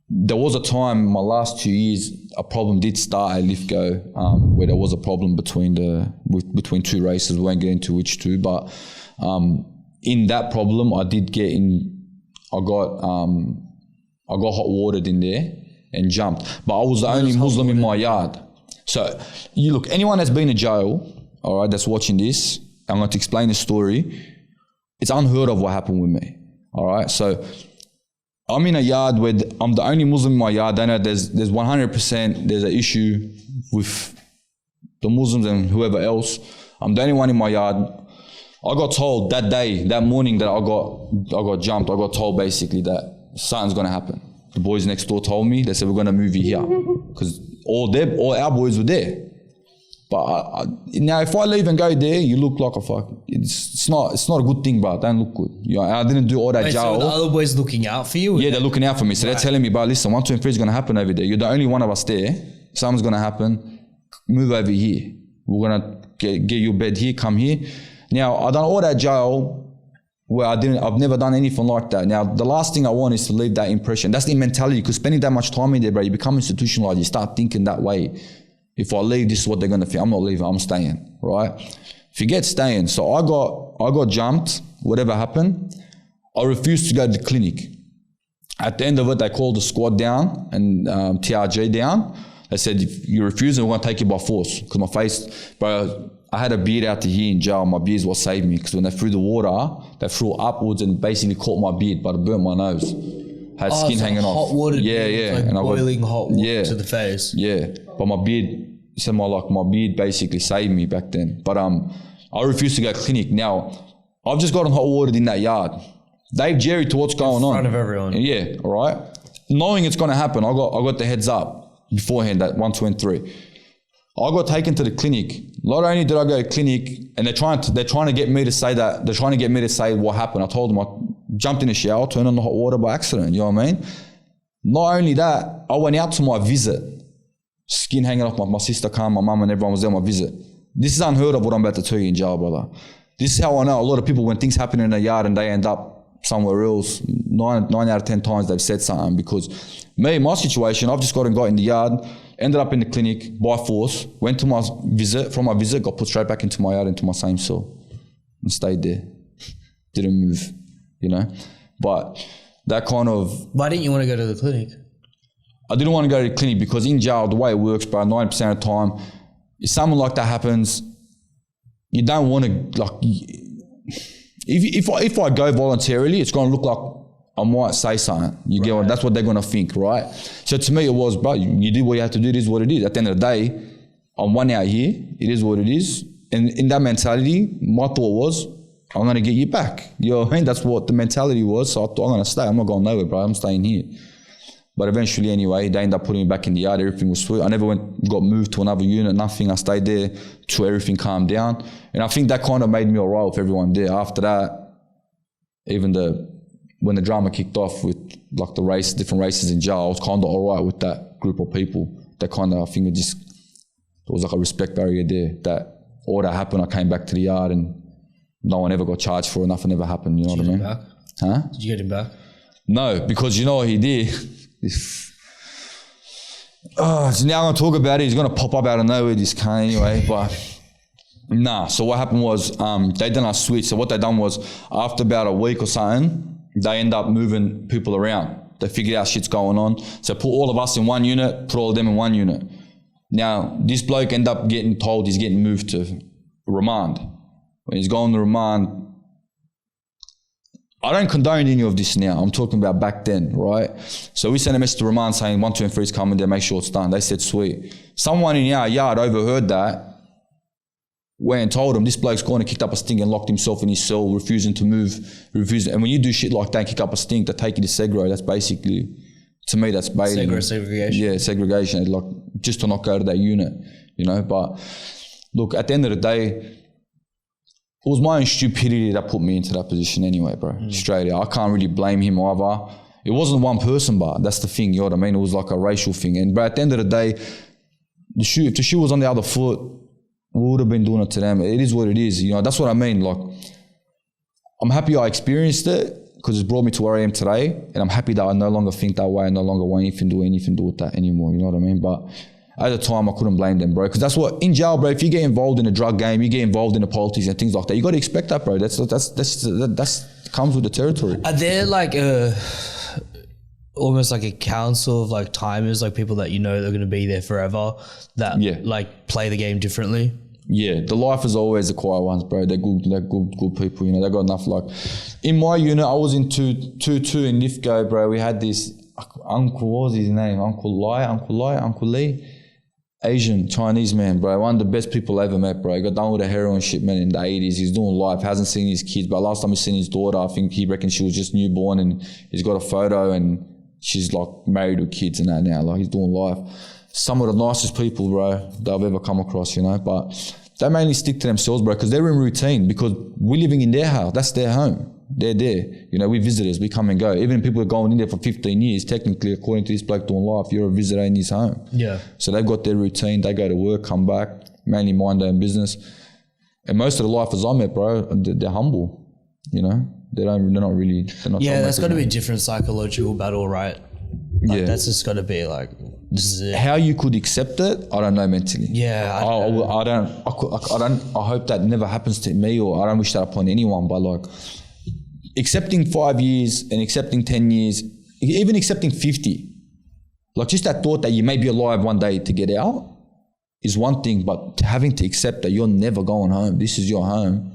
there was a time, my last 2 years, a problem did start at Lithgow, where there was a problem between two races. We won't get into which two, but in that problem, I got hot watered in there and jumped. But I was the only Muslim in my yard. So you look, anyone that's been in jail, all right, that's watching this, I'm going to explain the story. It's unheard of what happened with me, all right? So I'm in a yard where I'm the only Muslim in my yard. I know there's 100%, there's an issue with the Muslims and whoever else. I'm the only one in my yard. I got told that morning that I got jumped, I got told basically that something's going to happen. The boys next door told me, they said, we're going to move you here. Because all our boys were there. But now if I leave and go there, you look like a fuck. It's not a good thing, but don't look good. You know, I didn't do all that jail. So the other boys looking out for you? Yeah, they're looking out for me. So they're telling me, but listen, 1, 2, and 3 is going to happen over there. You're the only one of us there. Something's going to happen. Move over here. We're going to get your bed here, come here. Now, I done all that jail where I've never done anything like that. Now, the last thing I want is to leave that impression. That's the mentality, because spending that much time in there, bro, you become institutionalized. You start thinking that way. If I leave, this is what they're going to feel. I'm not leaving, I'm staying, right? Forget staying. So I got jumped, whatever happened. I refused to go to the clinic. At the end of it, they called the squad down and TRG down. They said, if you refuse, we're going to take you by force. Because my face, bro, I had a beard out to here in jail. My beard's what saved me. Because when they threw the water, they threw it upwards and basically caught my beard, but it burnt my nose. Had skin hanging off. Hot water. Yeah, yeah. Like and boiling hot water to the face. Yeah. But my beard, my beard basically saved me back then. But I refused to go to clinic. Now, I've just gotten hot watered in that yard. Dave Jerry to what's going on. In front of everyone. Yeah, all right. Knowing it's going to happen, I got the heads up beforehand that 1, 2, and 3. I got taken to the clinic. Not only did I go to clinic, and they're trying to get me to say that, they're trying to get me to say what happened. I told them I jumped in the shower, turned on the hot water by accident, you know what I mean? Not only that, I went out to my visit. Skin hanging off, my sister came, my mum and everyone was there on my visit. This is unheard of what I'm about to tell you in jail, brother. This is how I know a lot of people, when things happen in their yard and they end up somewhere else. 9 out of 10 times they've said something, because my situation, I've just got in the yard, ended up in the clinic by force, went to my visit, from my visit, got put straight back into my yard, into my same cell, and stayed there. Didn't move, you know. But that kind of... Why didn't you want to go to the clinic? I didn't want to go to the clinic because in jail, the way it works, bro, 90% of the time, if something like that happens, you don't want to, like... If I go voluntarily, it's going to look like I might say something. You get what? That's what they're going to think, right? So to me, it was, bro, you did what you have to do. It is what it is. At the end of the day, I'm 1 out here. It is what it is. And in that mentality, my thought was, I'm going to get you back. You know what I mean? That's what the mentality was. So I thought, I'm going to stay. I'm not going nowhere, bro. I'm staying here. But eventually, anyway, they ended up putting me back in the yard. Everything was sweet. I never got moved to another unit, nothing. I stayed there till everything calmed down. And I think that kind of made me all right with everyone there. After that, even when the drama kicked off with like the different races in jail, I was kind of all right with that group of people. That kind of, I think there was like a respect barrier there. That all that happened, I came back to the yard and no one ever got charged for it. Nothing ever happened, you know what I mean? Back? Huh? Did you get him back? No, because you know what he did? So now I'm going to talk about it. He's going to pop up out of nowhere, this cunt anyway, but nah. So what happened was they done a switch. So what they done was after about a week or something, they end up moving people around. They figured out shit's going on. So put all of us in one unit, put all of them in one unit. Now, this bloke end up getting told he's getting moved to remand. When he's going to remand, I don't condone any of this now. I'm talking about back then, right? So we sent a message to remand saying 1, 2 and 3 is coming there, make sure it's done. They said, sweet. Someone in our yard overheard that, went and told him this bloke's gone and kicked up a stink and locked himself in his cell, refusing to move, And when you do shit like that and kick up a stink, they take you to segro. That's basically, to me, that's bailing. Segregation. Yeah, segregation, like just to not go to that unit, you know? But look, at the end of the day, it was my own stupidity that put me into that position anyway, bro. Straight out. I can't really blame him either. It wasn't one person, but that's the thing, you know what I mean? It was like a racial thing. And but at the end of the day, if the shoe was on the other foot, we would have been doing it to them. It is what it is, you know? That's what I mean. Like, I'm happy I experienced it because it's brought me to where I am today. And I'm happy that I no longer think that way. I no longer want anything to do with that anymore, you know what I mean? But at the time, I couldn't blame them, bro. Because that's what, in jail, bro, if you get involved in a drug game, you get involved in the politics and things like that, you got to expect that, bro. That's comes with the territory. Are there like almost like a council of like timers, like people that you know they're going to be there forever that like play the game differently? Yeah, the lifers are always the quiet ones, bro. They're good people, you know. They got enough luck. In my unit, I was in 2-2 in Lithgow, bro. We had this uncle, what was his name? Uncle Lee. Asian, Chinese man, bro. One of the best people I ever met, bro. He got done with a heroin shipment in the 80s. He's doing life, hasn't seen his kids. But last time he's seen his daughter, I think he reckons she was just newborn and he's got a photo and she's like married with kids and that now. Like he's doing life. Some of the nicest people, bro, that I've ever come across, you know. But they mainly stick to themselves, bro, because they're in routine because we're living in their house. That's their home. They're there. You know, we're visitors. We come and go. Even people are going in there for 15 years, technically, according to this bloke doing life, you're a visitor in his home. Yeah. So they've got their routine. They go to work, come back, mainly mind their own business. And most of the lifers I met, bro, they're humble. You know, they're not really. Yeah, that's got to be a different psychological battle, right? Like, yeah. That's just got to be like, this is it. How you could accept it, I don't know mentally. Yeah. I hope that never happens to me, or I don't wish that upon anyone, but like, accepting 5 years and accepting 10 years, even accepting 50, like just that thought that you may be alive one day to get out is one thing, but having to accept that you're never going home, this is your home,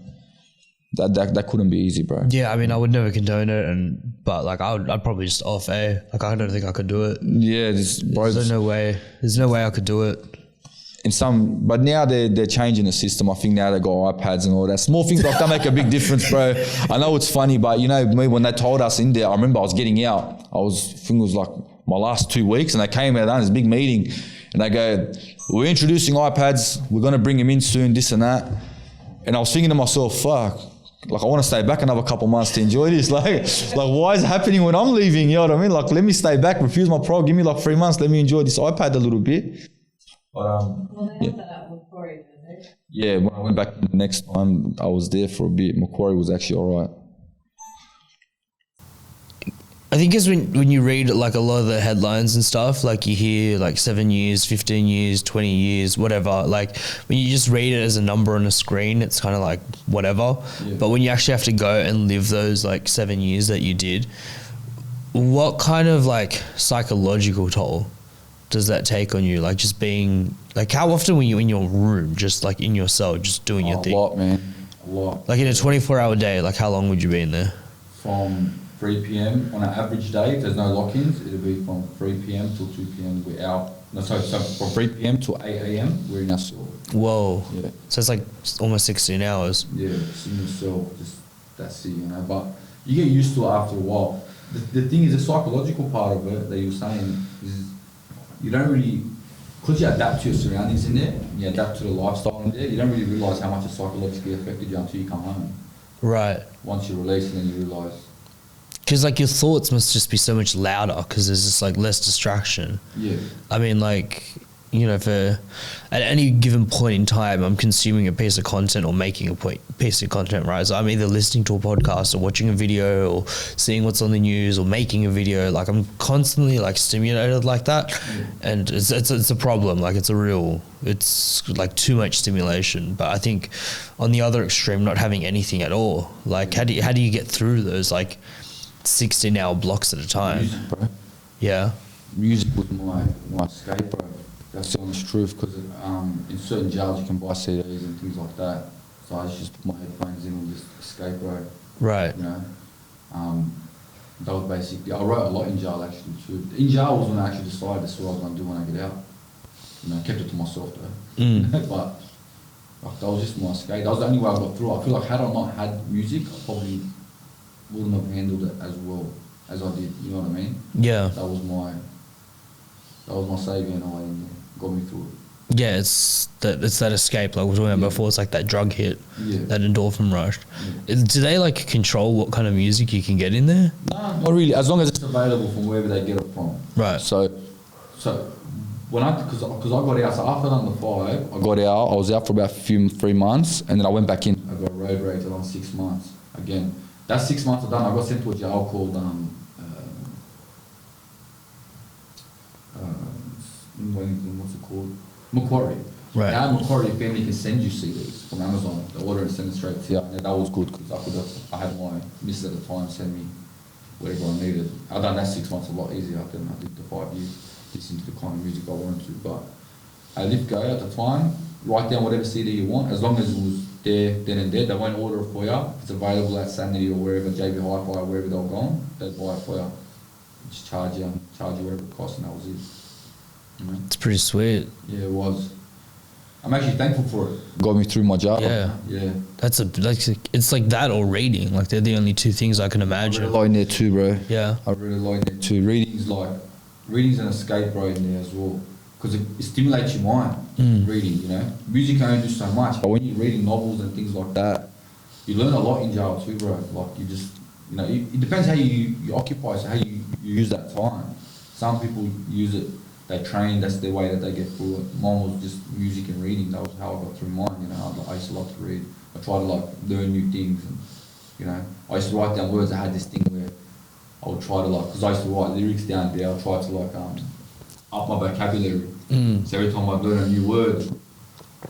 that couldn't be easy, bro. Yeah, I mean, I would never condone it, but like I'd probably just off, Like I don't think I could do it. Yeah, there's no way I could do it. But now they're changing the system. I think now they got iPads and all that. Small things like that make a big difference, bro. I know it's funny, but you know me, when they told us in there, I remember I was getting out. I think it was like my last 2 weeks, and they came out on this big meeting, and they go, "We're introducing iPads. We're gonna bring them in soon, this and that." And I was thinking to myself, "Fuck." Like I want to stay back another couple months to enjoy this. Like why is it happening when I'm leaving? You know what I mean? Like let me stay back, refuse my pro, give me like 3 months, let me enjoy this iPad a little bit. Well, they have that at Macquarie, don't they? Yeah, when I went back the next time, I was there for a bit. Macquarie was actually all right. I think it's when you read like a lot of the headlines and stuff, like you hear like 7 years, 15 years, 20 years, whatever. Like when you just read it as a number on a screen, it's kind of like whatever. Yeah. But when you actually have to go and live those like 7 years that you did, what kind of like psychological toll does that take on you? Like just being like, how often were you in your room, just like in your cell, just doing your thing? A lot, man. A lot. Like in a 24-hour day, like how long would you be in there? From 3 p.m. on an average day, if there's no lock-ins, it'll be from 3 p.m. till 2 p.m. we're out. No, sorry, so from 3 p.m. to 8 a.m. we're in our cell. Whoa. Yeah. So it's like almost 16 hours. Yeah, it's in your cell, just that's it, you know. But you get used to it after a while. The thing is, the psychological part of it that you were saying is you don't really, because you adapt to your surroundings in there, and you adapt to the lifestyle in there, you don't really realise how much it psychologically affected you until you come home. Right. Once you release, and then you realise. Because like your thoughts must just be so much louder because there's just like less distraction. Yeah. I mean, like, you know, for at any given point in time, I'm consuming a piece of content or making a piece of content, right? So I'm either listening to a podcast or watching a video or seeing what's on the news or making a video. Like I'm constantly like stimulated like that, and it's a problem. Like it's like too much stimulation. But I think on the other extreme, not having anything at all. Like how do you get through those like 16-hour blocks at a time? Music, bro. Yeah. Music was my escape, bro. That's the honest truth, because in certain jails you can buy CDs and things like that. So I just put my headphones in and just escape, bro. Right. You know, that was basically. I wrote a lot in jail actually too. In jail was when I actually decided this is what I was going to do when I get out. You know, I kept it to myself though. But like, that was just my escape. That was the only way I got through. I feel like had I not had music, I probably wouldn't have handled it as well as I did. You know what I mean? Yeah. That was my saviour in a way, and got me through it. Yeah, it's that escape like we were talking about before. It's like that drug hit, that endorphin rush. Yeah. Do they like control what kind of music you can get in there? Nah, not really. As long as it's available from wherever they get it from. Right. So when because I got out. So after number 5, I got out. I was out for about 3 months, and then I went back in. I got road rage around 6 months again. That 6 months I done. I got sent to a jail called what's it called? Macquarie. Right. Now Macquarie family can send you CDs from Amazon. They order and send it straight to you. And that was good because I had my missus at the time send me whatever I needed. I done that 6 months a lot easier than I did the 5 years listening to the kind of music I wanted to. But I lived go at the time. Write down whatever CD you want, as long as it was there, then and there. They won't order it for you. If it's available at Sanity or wherever, JB Hi-Fi, wherever they're gone, they'd buy it for you. Just charge you whatever it cost, and that was it. You know? It's pretty sweet. Yeah, it was. I'm actually thankful for it. Got me through my job. Yeah. Yeah. It's like that or reading. Like they're the only two things I can imagine. I really like there too, bro. Yeah. I really like there too. Reading's an escape, bro, in there as well. Because it stimulates your mind, reading, you know. Music can only do so much, but when you're reading novels and things like that, you learn a lot in jail too, bro. Like you just, you know, it depends how you occupy, so how you use that time. Some people use it, they train, that's their way that they get through it. Mine was just music and reading, that was how I got through mine, you know. I used to love to read. I try to like learn new things, and, you know, I used to write down words. I had this thing where I would try to like, because I used to write lyrics down there, I tried to like, up my vocabulary. So every time I'd learn a new word,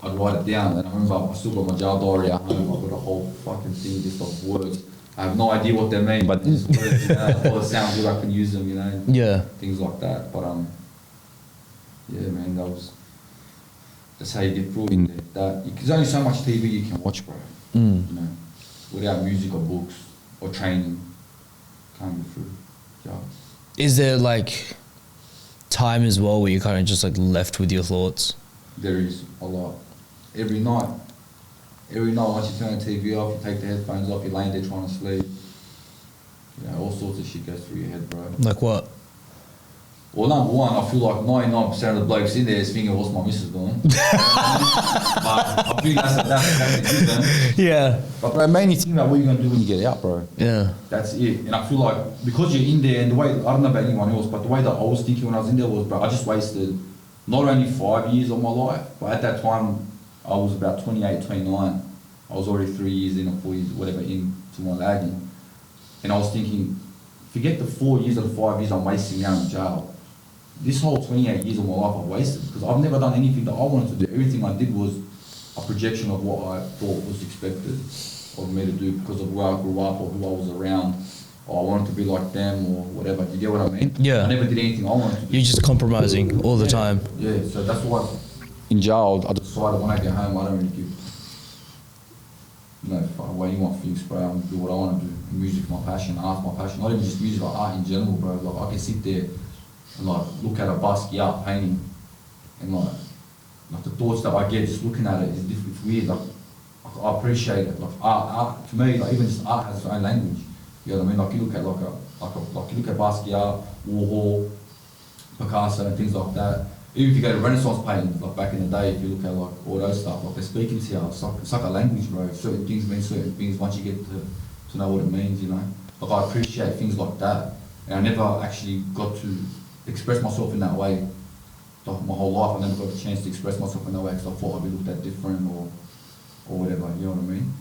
I'd write it down. And I remember I still got my jail diary at home. I've got a whole fucking thing just of words. I have no idea what they mean, but these words, you know, all it sounds good, I can use them, you know. Yeah. Things like that. But yeah, man, that's how you get through in there. There's only so much TV you can watch, bro. You know, without music or books or training, can't get through. Yeah. Is there like time as well where you're kind of just like left with your thoughts? There is a lot. Every night once you turn the TV off, you take the headphones off, you're laying there trying to sleep. You know, all sorts of shit goes through your head, bro. Like what? Well, number one, I feel like 99% of the blokes in there is thinking, what's my missus doing? But I think that's the given. Yeah. But bro, mainly think about what you're going to do when you get out, bro. Yeah. That's it. And I feel like, because you're in there, and the way, I don't know about anyone else, but the way that I was thinking when I was in there was, bro, I just wasted not only 5 years of my life, but at that time, I was about 28, 29. I was already 3 years in or 4 years, whatever, into my lagging. And I was thinking forget the 4 years or the 5 years I'm wasting now in jail. This whole 28 years of my life I've wasted because I've never done anything that I wanted to do. Everything I did was a projection of what I thought was expected of me to do because of where I grew up or who I was around. Or I wanted to be like them or whatever. Do you get what I mean? Yeah. I never did anything I wanted to do. You're just compromising all the time. Yeah, so that's why in jail I decided when I get home I don't really give fuck what you want things, bro. I'm gonna do what I want to do. Music's my passion, art's my passion. Not even just music, like art in general, bro. Like I can sit there and like look at a Basquiat painting and like the thoughts that I get just looking at it is different. It's weird. Like I appreciate it. Like art to me, like even just art has its own language. You know what I mean? Like you look at like you look at Basquiat, Warhol, Picasso, and things like that. Even if you go to Renaissance paintings, like back in the day, if you look at like all those stuff, like they're speaking to you. It's like a language, bro. Certain things mean certain things once you get to know what it means, you know. Like I appreciate things like that, and I never actually got to express myself in that way. Like my whole life, I never got a chance to express myself in that way because I thought I'd be looked at different or whatever. You know what I mean?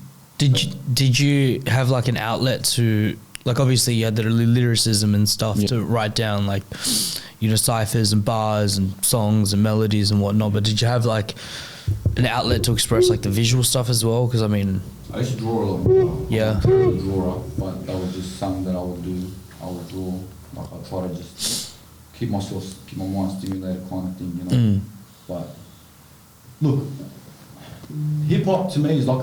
Did you have like an outlet to, like obviously you had the lyricism and stuff to write down like, you know, ciphers and bars and songs and melodies and whatnot, but did you have like an outlet to express like the visual stuff as well? Because I mean, I used to draw a lot. Yeah. I was a drawer, but that was just something that I would do. I would draw. Like I try to just keep my mind stimulated kind of thing, you know. But look, hip hop to me is like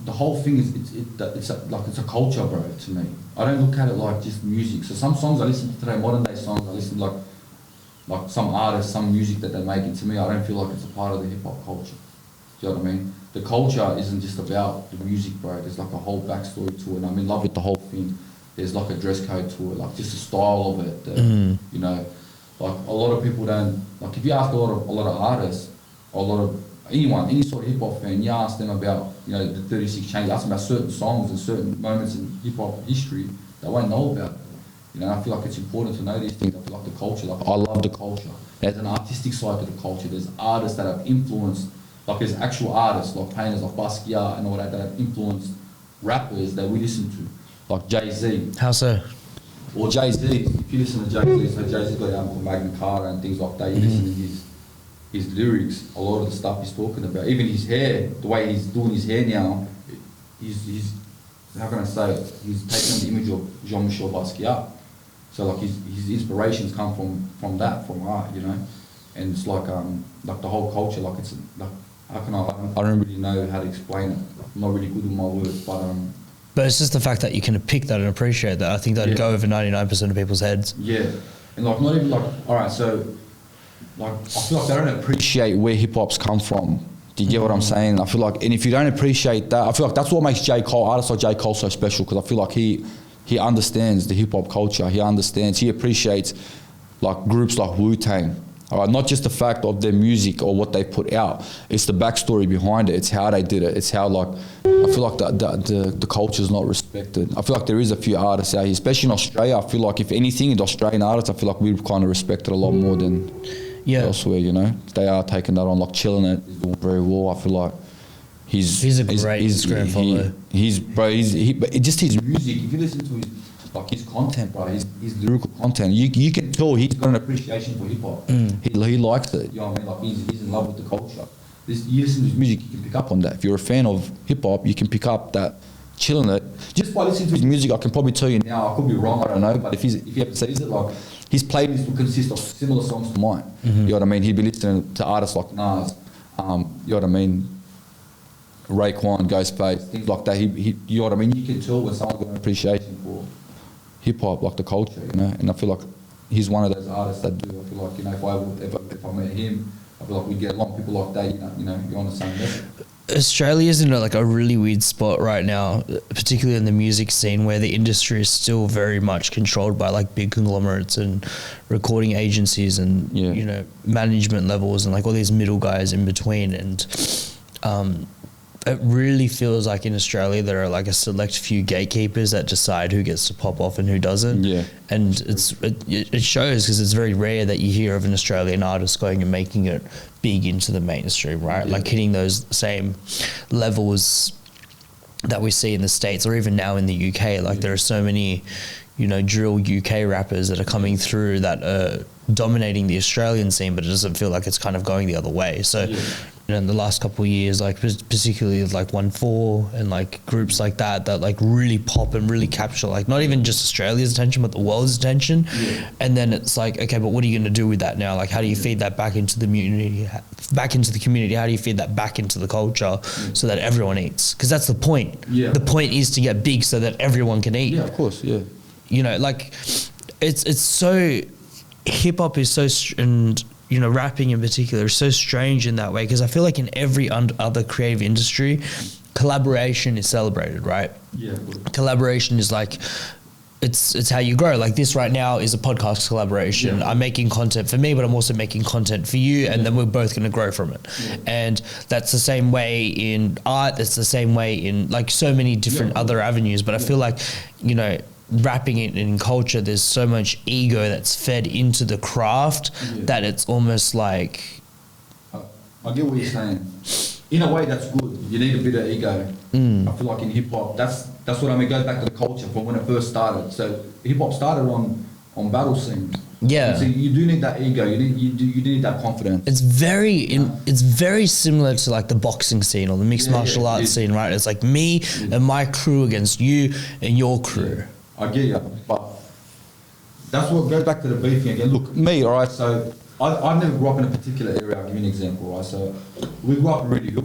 the whole thing is it's a culture, bro. To me, I don't look at it like just music. So some songs I listen to today, modern day songs, I listen to like some artists, some music that they make, and to me, I don't feel like it's a part of the hip hop culture. Do you know what I mean? The culture isn't just about the music, bro. There's like a whole backstory to it. And I'm in love with the whole thing. There's like a dress code to it, like just the style of it. You know, like a lot of people don't like. If you ask a lot of artists, a lot of anyone, any sort of hip hop fan, you ask them about, you know, the 36 Chains, ask them about certain songs and certain moments in hip hop history, they won't know about it. You know, I feel like it's important to know these things. I feel like the culture, like I love the culture. There's an artistic side to the culture. There's artists that have influenced, like there's actual artists, like painters, like Basquiat and all that have influenced rappers that we listen to, like Jay-Z. How so? Or Jay-Z, if you listen to Jay-Z, so Jay-Z's got an album called Magna Carta and things like that, you listen to his lyrics, a lot of the stuff he's talking about, even his hair, the way he's doing his hair now, he's how can I say it? He's taken the image of Jean-Michel Basquiat. So like his inspirations come from that, from art, you know, and it's like the whole culture, like it's like how can I don't really know how to explain it. I'm not really good with my words, but it's just the fact that you can pick that and appreciate that. I think that'd go over 99% of people's heads. Yeah, and like not even like all right, so like I feel like they don't appreciate where hip hop's come from. Do you get what I'm saying? I feel like, and if you don't appreciate that, I feel like that's what makes artists like J. Cole so special, because I feel like he understands the hip hop culture. He appreciates like groups like Wu-Tang. All right, not just the fact of their music or what they put out. It's the backstory behind it. It's how they did it. It's how like I feel like the culture is not respected. I feel like there is a few artists out here, especially in Australia. I feel like if anything, the Australian artists, I feel like we've kind of respected a lot more than elsewhere. You know, they are taking that on, like Chilling It is doing very well. I feel like he's a great Instagram follower. Just his music. If you listen to his content, bro, his lyrical content, you can tell he's got an appreciation for hip hop. He likes it. You know what I mean? Like he's in love with the culture. You listen to his music, you can pick up on that. If you're a fan of hip hop, you can pick up that Chilling It. Just by listening to his music, I can probably tell you now. I could be wrong, I don't know. But if he ever says it, like his playlist will consist of similar songs to mine. You know what I mean? He'd be listening to artists like Nas. You know what I mean? Raekwon, Ghostface, things like that. You know what I mean? You can tell when someone's got an appreciation for hip hop, like the culture, you know. And I feel like he's one of those artists that do. I feel like, you know, if I met him, I feel like we'd get along. People like that, you know, you're on the same level. Australia's in like a really weird spot right now, particularly in the music scene, where the industry is still very much controlled by like big conglomerates and recording agencies and you know, management levels and like all these middle guys in between. And it really feels like in Australia there are like a select few gatekeepers that decide who gets to pop off and who doesn't. Yeah. And it shows, because it's very rare that you hear of an Australian artist going and making it big into the mainstream, right? Yeah. Like hitting those same levels that we see in the States or even now in the UK. Like there are so many, you know, drill UK rappers that are coming through that are dominating the Australian scene, but it doesn't feel like it's kind of going the other way. So, you know, in the last couple of years, like particularly like 1-4 and like groups like that like really pop and really capture like not even just Australia's attention, but the world's attention. And then it's like, okay, but what are you going to do with that now? Like, how do you feed that back into the community? How do you feed that back into the culture so that everyone eats? Because that's the point. The point is to get big so that everyone can eat. Yeah, of course. Yeah. You know, like it's so, hip hop is so, and you know, rapping in particular is so strange in that way, because I feel like in every other creative industry, collaboration is celebrated, right? Yeah. Collaboration is like, it's how you grow. Like this right now is a podcast collaboration. I'm making content for me, but I'm also making content for you, and then we're both going to grow from it. And that's the same way in art. That's the same way in like so many different other avenues. But I feel like, you know, rapping it in culture, there's so much ego that's fed into the craft that it's almost like, I get what you're saying. In a way, that's good. You need a bit of ego. I feel like in hip hop, that's what I mean. It goes back to the culture from when it first started. So hip hop started on battle scenes. Yeah. So you do need that ego. You need that confidence. It's very similar to like the boxing scene or the mixed martial arts scene, right? It's like me and my crew against you and your crew. I get you, but that's what goes back to the beefing again. Look, me, all right, so I never grew up in a particular area. I'll give you an example, right? So we grew up in Reedy Hill,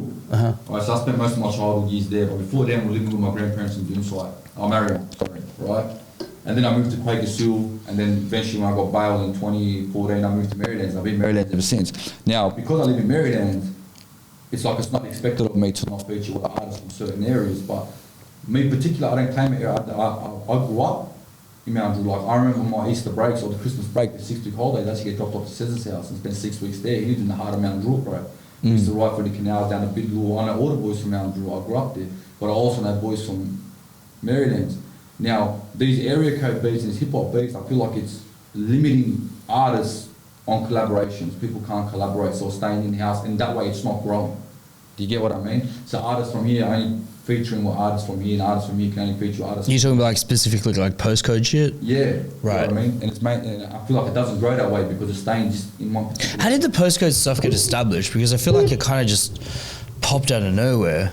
right? So I spent most of my childhood years there, but before then we were living with my grandparents in Doonside. I'm married, sorry, right? And then I moved to Quakers Hill, and then eventually when I got bailed in 2014, I moved to Marylands. I've been in Marylands ever since. Now, because I live in Marylands, it's like it's not expected of me to not feature with artists from certain areas, but me particular, I don't claim it. I grew up in Mount Druitt. Like I remember my Easter breaks or the Christmas break, the 6-week holidays. I used to get dropped off to Cesar's house and spend 6 weeks there. He lived in the heart of Mount Druitt, bro. We used to ride through the canals down to Bidlaw. I know all the boys from Mount Druitt. I grew up there, but I also know boys from Marylands. Now these area code beats and these hip hop beats, I feel like it's limiting artists on collaborations. People can't collaborate, so staying in the house, and that way it's not growing. Do you get what I mean? So artists from here only featuring what artists from here, and artists from here can only feature artists. You're talking about like specifically like postcode shit? Yeah. Right. You know what I mean? And I feel like it doesn't grow that way because it's staying just in one particular... How did the postcode stuff get established? Because I feel like it kind of just popped out of nowhere.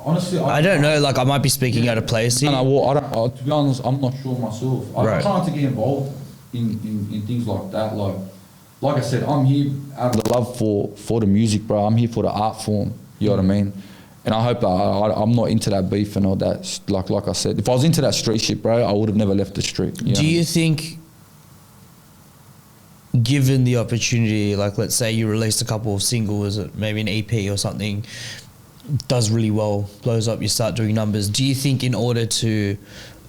Honestly, I don't know, like I might be speaking out of place here. No, well, to be honest, I'm not sure myself. I'm trying to get involved in things like that. Like I said, I'm here out of the love for the music, bro. I'm here for the art form, you know what I mean? And I hope I'm not into that beef and all that. Like I said, if I was into that street shit, bro, I would have never left the street. Do you think, given the opportunity, like let's say you released a couple of singles, maybe an EP or something, does really well, blows up, you start doing numbers, do you think in order to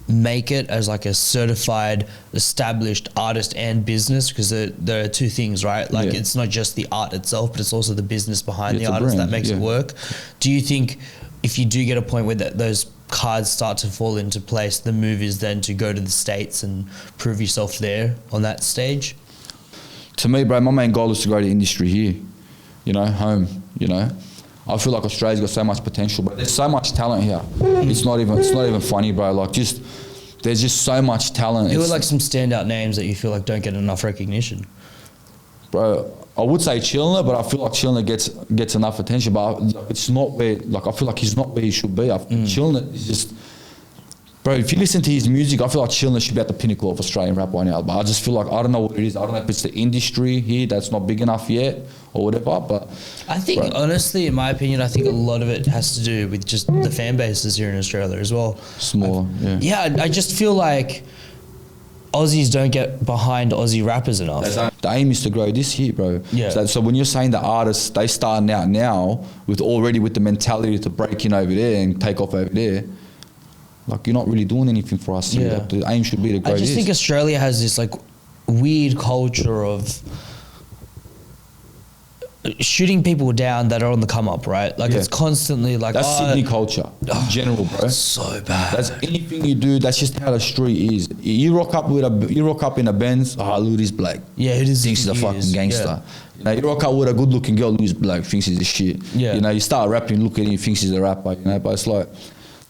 make it as like a certified established artist and business, because there are two things, right? Like it's not just the art itself, but it's also the business behind the artist that makes it work. Do you think if you do get a point where those cards start to fall into place, the move is then to go to the States and prove yourself there on that stage? To me, bro, my main goal is to grow the industry here, you know, home, you know. I feel like Australia's got so much potential, but there's so much talent here. It's not even funny, bro. Like there's just so much talent. Who are like some standout names that you feel like don't get enough recognition? Bro, I would say Chillner, but I feel like Chillner gets enough attention, but it's not where, like I feel like he's not where he should be. Chillner is just, bro, if you listen to his music, I feel like Chillner should be at the pinnacle of Australian rap right now. But I just feel like, I don't know what it is. I don't know if it's the industry here that's not big enough yet or whatever, but... I think, honestly, in my opinion, I think a lot of it has to do with just the fan bases here in Australia as well. Smaller, Yeah, I just feel like Aussies don't get behind Aussie rappers enough. The aim is to grow this here, bro. Yeah. So when you're saying that artists, they starting out now with the mentality to break in over there and take off over there, like you're not really doing anything for us here. Like, the aim should be to grow this. I just think Australia has this like weird culture of shooting people down that are on the come up, right? Like it's constantly like that's Sydney culture in general, bro. So bad. That's anything you do. That's just how the street is. You rock up in a Benz. Ludi's black. Yeah, it is. Thinks he's a fucking gangster. You know, you rock up with a good-looking girl, Ludi's black. Thinks he's a shit. Yeah. You know, you start rapping, look at him, thinks he's a rapper. You know, but it's like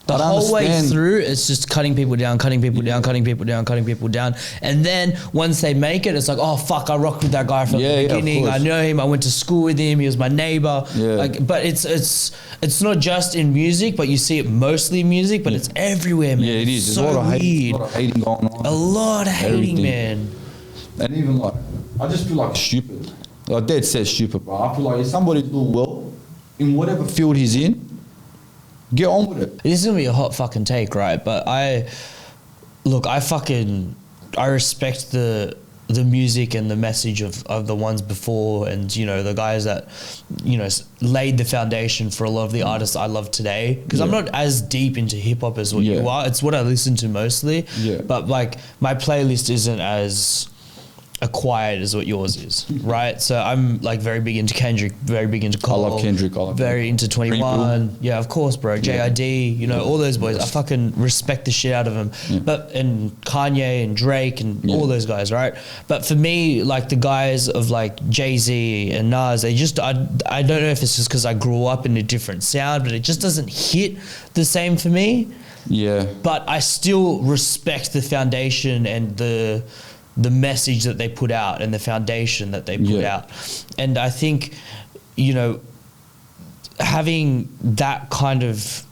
The whole way through, it's just cutting people down, cutting people down, cutting people down, cutting people down. And then once they make it, it's like, oh fuck, I rocked with that guy from the beginning. I know him. I went to school with him. He was my neighbor. Yeah. Like, but it's not just in music, but you see it mostly in music, but it's everywhere, man. Yeah, it is. It's There's so a lot of weird. hating going on. A lot of hating, Everything. man. And even like, I just feel like stupid. Like Dad says stupid, bro. I feel like if somebody's doing well in whatever field he's in, get on with it. This is gonna be a hot fucking take, right? But I respect the music and the message of the ones before, and you know, the guys that, you know, laid the foundation for a lot of the artists I love today, because I'm not as deep into hip hop as what you are. It's what I listen to mostly, but like my playlist isn't as acquired as what yours is, right? So I'm like very big into Kendrick, very big into Cole. I love Kendrick. Very into 21. Yeah, of course, bro. JID, you know, all those boys. I fucking respect the shit out of them. But and Kanye and Drake and all those guys, right? But for me, like the guys of like Jay-Z and Nas, they just, I don't know if it's just because I grew up in a different sound, but it just doesn't hit the same for me. Yeah. But I still respect the foundation and the message that they put out and the foundation that they put out. And I think, you know, having that kind of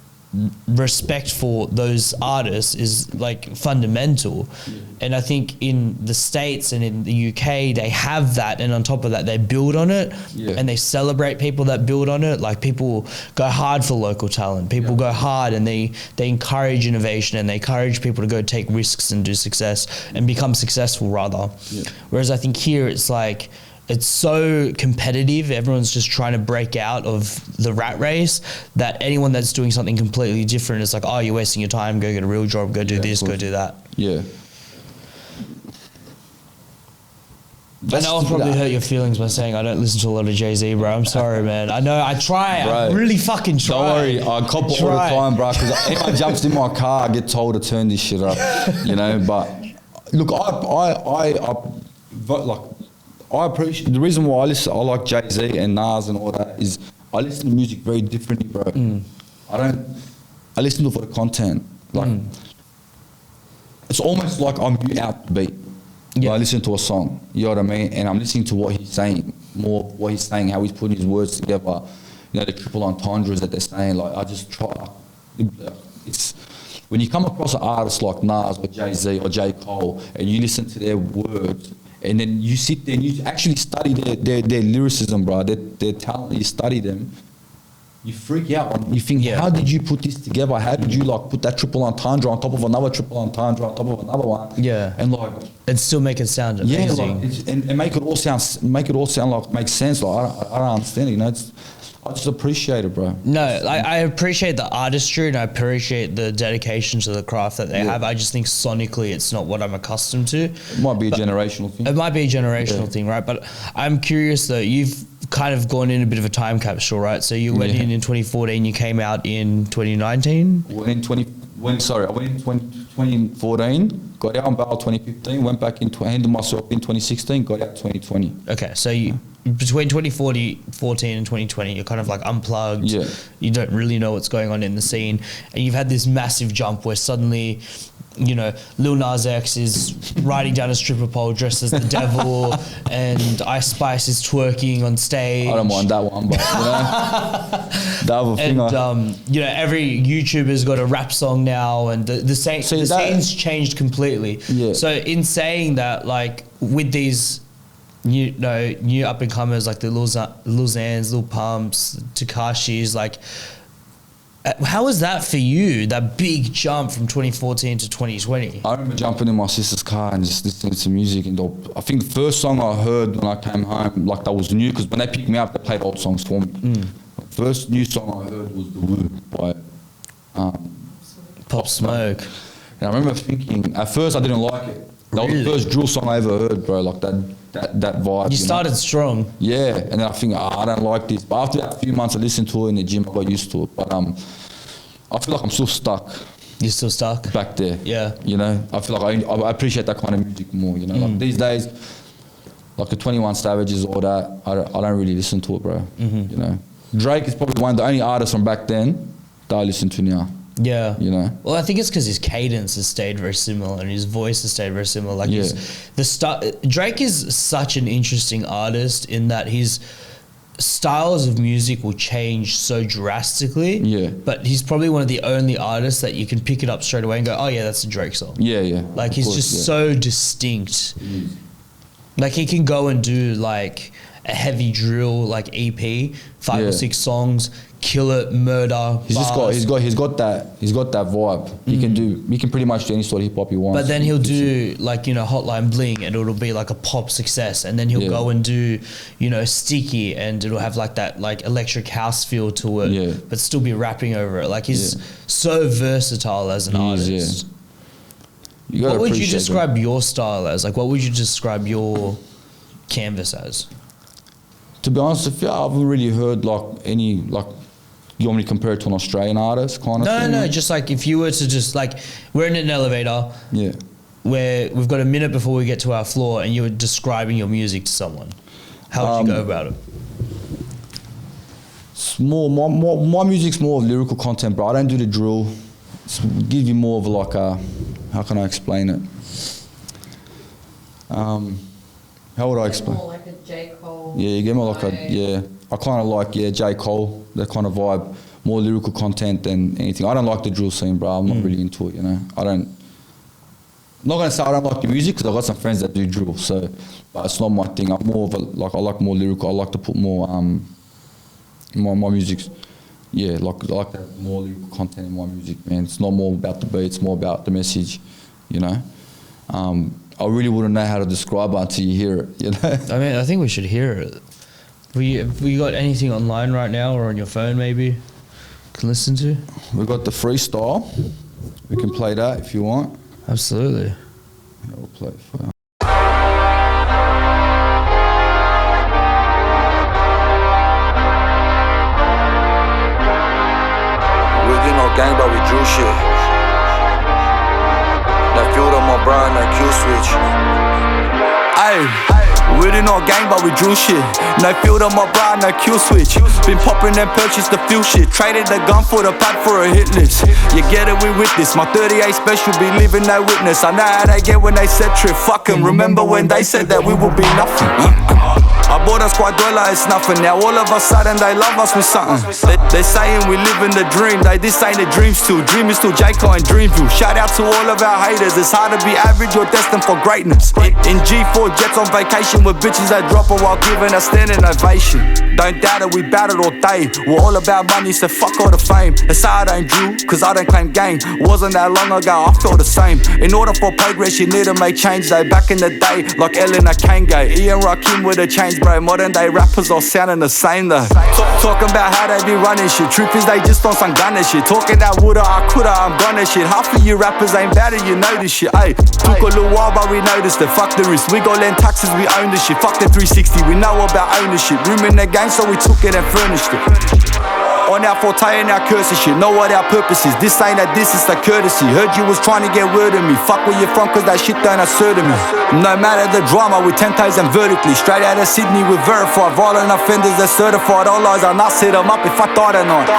respect for those artists is like fundamental. And I think in the States and in the UK, they have that, and on top of that, they build on it and they celebrate people that build on it. Like people go hard for local talent. People go hard and they encourage innovation, and they encourage people to go take risks and do success and become successful rather. Whereas I think here it's like, it's so competitive. Everyone's just trying to break out of the rat race, that anyone that's doing something completely different is like, oh, you're wasting your time. Go get a real job. Go do this. Go do that. Yeah. I know I'll probably hurt your feelings by saying I don't listen to a lot of Jay-Z, bro. I'm sorry, man. I know I try. Bro, I really fucking try. Don't worry, I cop all the time, bro. Because if I jumps in my car, I get told to turn this shit up, you know. But look, I appreciate the reason why I like Jay-Z and Nas and all that is I listen to music very differently, bro. I listen to it for the content. Like it's almost like I'm out the beat. I listen to a song, you know what I mean? And I'm listening to what he's saying, more what he's saying, how he's putting his words together, you know, the triple entendres that they're saying. Like I just try, it's, when you come across an artist like Nas or Jay-Z or J. Cole and you listen to their words, and then you sit there and you actually study their lyricism, bro, their talent, you study them, you freak out. You think, how did you put this together? How did you like put that triple entendre on top of another triple entendre on top of another one? Yeah. And like, and still make it sound amazing. Like, and make it all sound like makes sense. Like I don't understand it, you know. I just appreciate it, bro. No, I appreciate the artistry, and I appreciate the dedication to the craft that they have. I just think sonically it's not what I'm accustomed to. It might be a generational thing. It might be a generational thing, right? But I'm curious though, you've kind of gone in a bit of a time capsule, right? So you went in 2014, you came out in 2019? I went in 2014, got out on bail 2015, went back handed myself in 2016, got out 2020. Okay, so you between 2014 and 2020, you're kind of like unplugged. Yeah. You don't really know what's going on in the scene. And you've had this massive jump where suddenly, you know, Lil Nas X is riding down a stripper pole dressed as the devil, and Ice Spice is twerking on stage. I don't mind that one, but you know, the other thing. And you know, every YouTuber's got a rap song now, and the scene's changed completely. Yeah. So in saying that, like with these, you know, new up and comers like the Lil Xans, Lil Pumps, Tekashis, like. How was that for you, that big jump from 2014 to 2020? I remember jumping in my sister's car and just listening to music. And I think the first song I heard when I came home, like that was new, because when they picked me up, they played old songs for me. The first new song I heard was The Woo by Pop Smoke. And I remember thinking, at first I didn't like it. That was the first drill song I ever heard, bro, like that vibe. You started strong. Yeah, and then I think, I don't like this. But after a few months of listening to it in the gym, I got used to it. But I feel like I'm still stuck. You're still stuck? Back there. Yeah. You know, I feel like I appreciate that kind of music more, you know. Like these days, like the 21 Savages, all that, I don't really listen to it, bro. You know. Drake is probably one of the only artists from back then that I listen to now. Yeah. You know? Well, I think it's because his cadence has stayed very similar and his voice has stayed very similar. Like Drake is such an interesting artist in that his styles of music will change so drastically. Yeah. But he's probably one of the only artists that you can pick it up straight away and go, oh yeah, that's a Drake song. Yeah, yeah. Like he's just so distinct. Like he can go and do like a heavy drill like EP, 5 or 6 songs, kill it, murder. He's got that vibe. He can pretty much do any sort of hip hop he wants. But then he'll do like, you know, Hotline Bling and it'll be like a pop success, and then he'll go and do, you know, Sticky and it'll have like that like electric house feel to it, but still be rapping over it. Like he's so versatile as an artist. What would you describe your style as? Like what would you describe your canvas as? To be honest with you, I haven't really heard like any like. You want me to compare it to an Australian artist kind of thing? No, just like if you were to just like, we're in an elevator. Yeah. Where we've got a minute before we get to our floor and you were describing your music to someone. How would you go about it? It's my music's more of lyrical content, bro. I don't do the drill. Give you more of like a, how can I explain it? How would I explain? More like a J. Cole. Yeah, you get more like I kind of like, J. Cole, that kind of vibe, more lyrical content than anything. I don't like the drill scene, bro. I'm not really into it, you know. I'm not going to say I don't like the music because I've got some friends that do drill, so, but it's not my thing. I'm more of I like more lyrical. I like to put more, my music's, I like to have more lyrical content in my music, man. It's not more about the beat, it's more about the message, you know. I really wouldn't know how to describe it until you hear it, you know. I mean, I think we should hear it. Have we got anything online right now or on your phone maybe can listen to? We've got the freestyle. We can play that if you want. Absolutely. Yeah, we'll play it for you. We do no gang, but we drew shit. That fueled on my brain, that Q switch. Ayy. We did not gang, but we drew shit. No field on my bra, no kill switch. Been popping and purchased the few shit. Traded the gun for the pad for a hit list. You get it, we with this. My 38 special be leaving no witness. I know how they get when they said trip. Fuck 'em. Remember when they said that we would be nothing? I bought us quite dollar, it's nothing. Now all of a sudden they love us with something. They saying we live in the dream. This ain't a dream still. Dream is still J. Cole and Dreamville. Shout out to all of our haters. It's hard to be average, you're destined for greatness. In G4 jets on vacation with bitches that drop her while giving a standing ovation. Don't doubt it, we battled all day. We're all about money, so fuck all the fame. That's how I don't drew, cause I don't claim gain. Wasn't that long ago, I feel the same. In order for progress, you need to make change though. Back in the day, like Eleanor Kango, Ian Rakim with a change, bro. Modern day rappers all sounding the same though. Talking about how they be running shit. Truth is they just on some gunner shit. Talking that woulda, I coulda, I'm gonna shit. Half of you rappers ain't bad and you know this shit. Ayy, took a little while but we noticed it. Fuck the risk, we gon' lend taxes, we own this shit. Fuck the 360, we know about ownership. Room in the game so we took it and furnished it. On our forte and our curses shit, know what our purpose is. This ain't a diss, it's a courtesy. Heard you was trying to get word of me. Fuck where you from cause that shit don't assert of me. No matter the drama, we 10 toes and vertically. Straight out of Sydney, we verified. Violent offenders are certified. All lies are not set them up if I thought or not.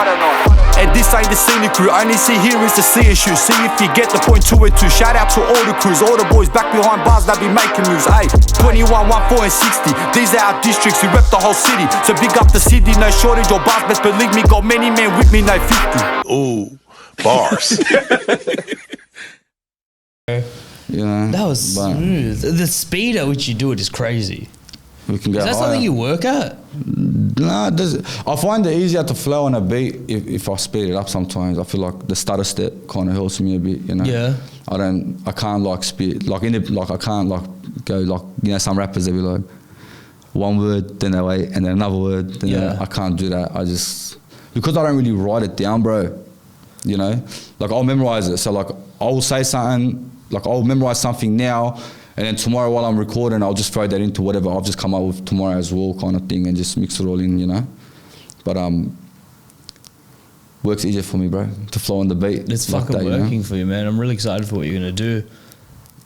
And this ain't the scenic crew, only see here is the sea issue. See if you get the point 2 or 2. Shout out to all the crews, all the boys back behind bars that be making moves. Ayy, 21, 1, 4 and 60. These are our districts, we rep the whole city. So big up the city, no shortage or bars. Best believe me, got many men with me, no 50. Ooh, bars. Yeah, that was smooth. The speed at which you do it is crazy. We can go Is that higher. something you work at? Nah, I find it easier to flow on a beat if I speed it up sometimes. I feel like the stutter step kind of helps me a bit, you know. Yeah. I can't like speed, like I can't like go like, you know, some rappers they be like one word, then they wait, and then another word, then I can't do that. Because I don't really write it down, bro, you know. Like I'll memorize it. So like I'll say something, like I'll memorize something now, and then tomorrow while I'm recording, I'll just throw that into whatever I've just come up with tomorrow as well, kind of thing, and just mix it all in, you know. But works easier for me, bro, to flow on the beat. It's like fucking that, working for you, man. I'm really excited for what you're gonna do.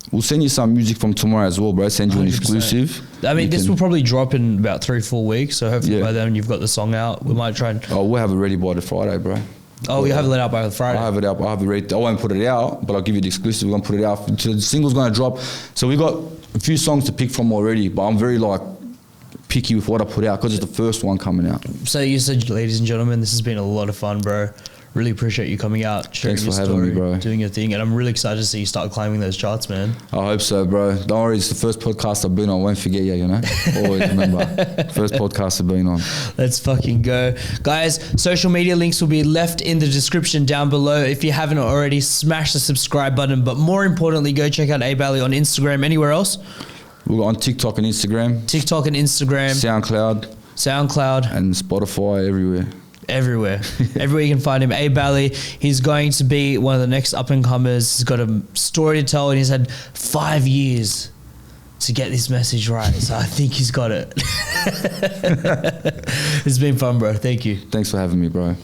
We'll send you some music from tomorrow as well, bro. Send you 100%. An exclusive. I mean, this will probably drop in about 3-4 weeks, so hopefully by then you've got the song out. We might try and... Oh, we'll have it ready by the Friday, bro. Oh, you haven't let out by Friday. I have it out. I have it ready. I won't put it out, but I'll give you the exclusive. We're gonna put it out. The single's gonna drop. So we got a few songs to pick from already, but I'm very like picky with what I put out because it's the first one coming out. So you said, ladies and gentlemen, this has been a lot of fun, bro. Really appreciate you coming out, sharing Thanks your for having story, me, bro. doing your thing, and I'm really excited to see you start climbing those charts, man. I hope so, bro. Don't worry, it's the first podcast I've been on. I won't forget you, you know? Always remember. First podcast I've been on. Let's fucking go. Guys, social media links will be left in the description down below. If you haven't already, smash the subscribe button. But more importantly, go check out AYBALLY on Instagram. Anywhere else? We're on TikTok and Instagram. TikTok and Instagram. SoundCloud. And Spotify, everywhere. Everywhere you can find him. AYBALLY. He's going to be one of the next up and comers. He's got a story to tell, and he's had 5 years to get this message right. So I think he's got it. It's been fun, bro. Thank you. Thanks for having me, bro.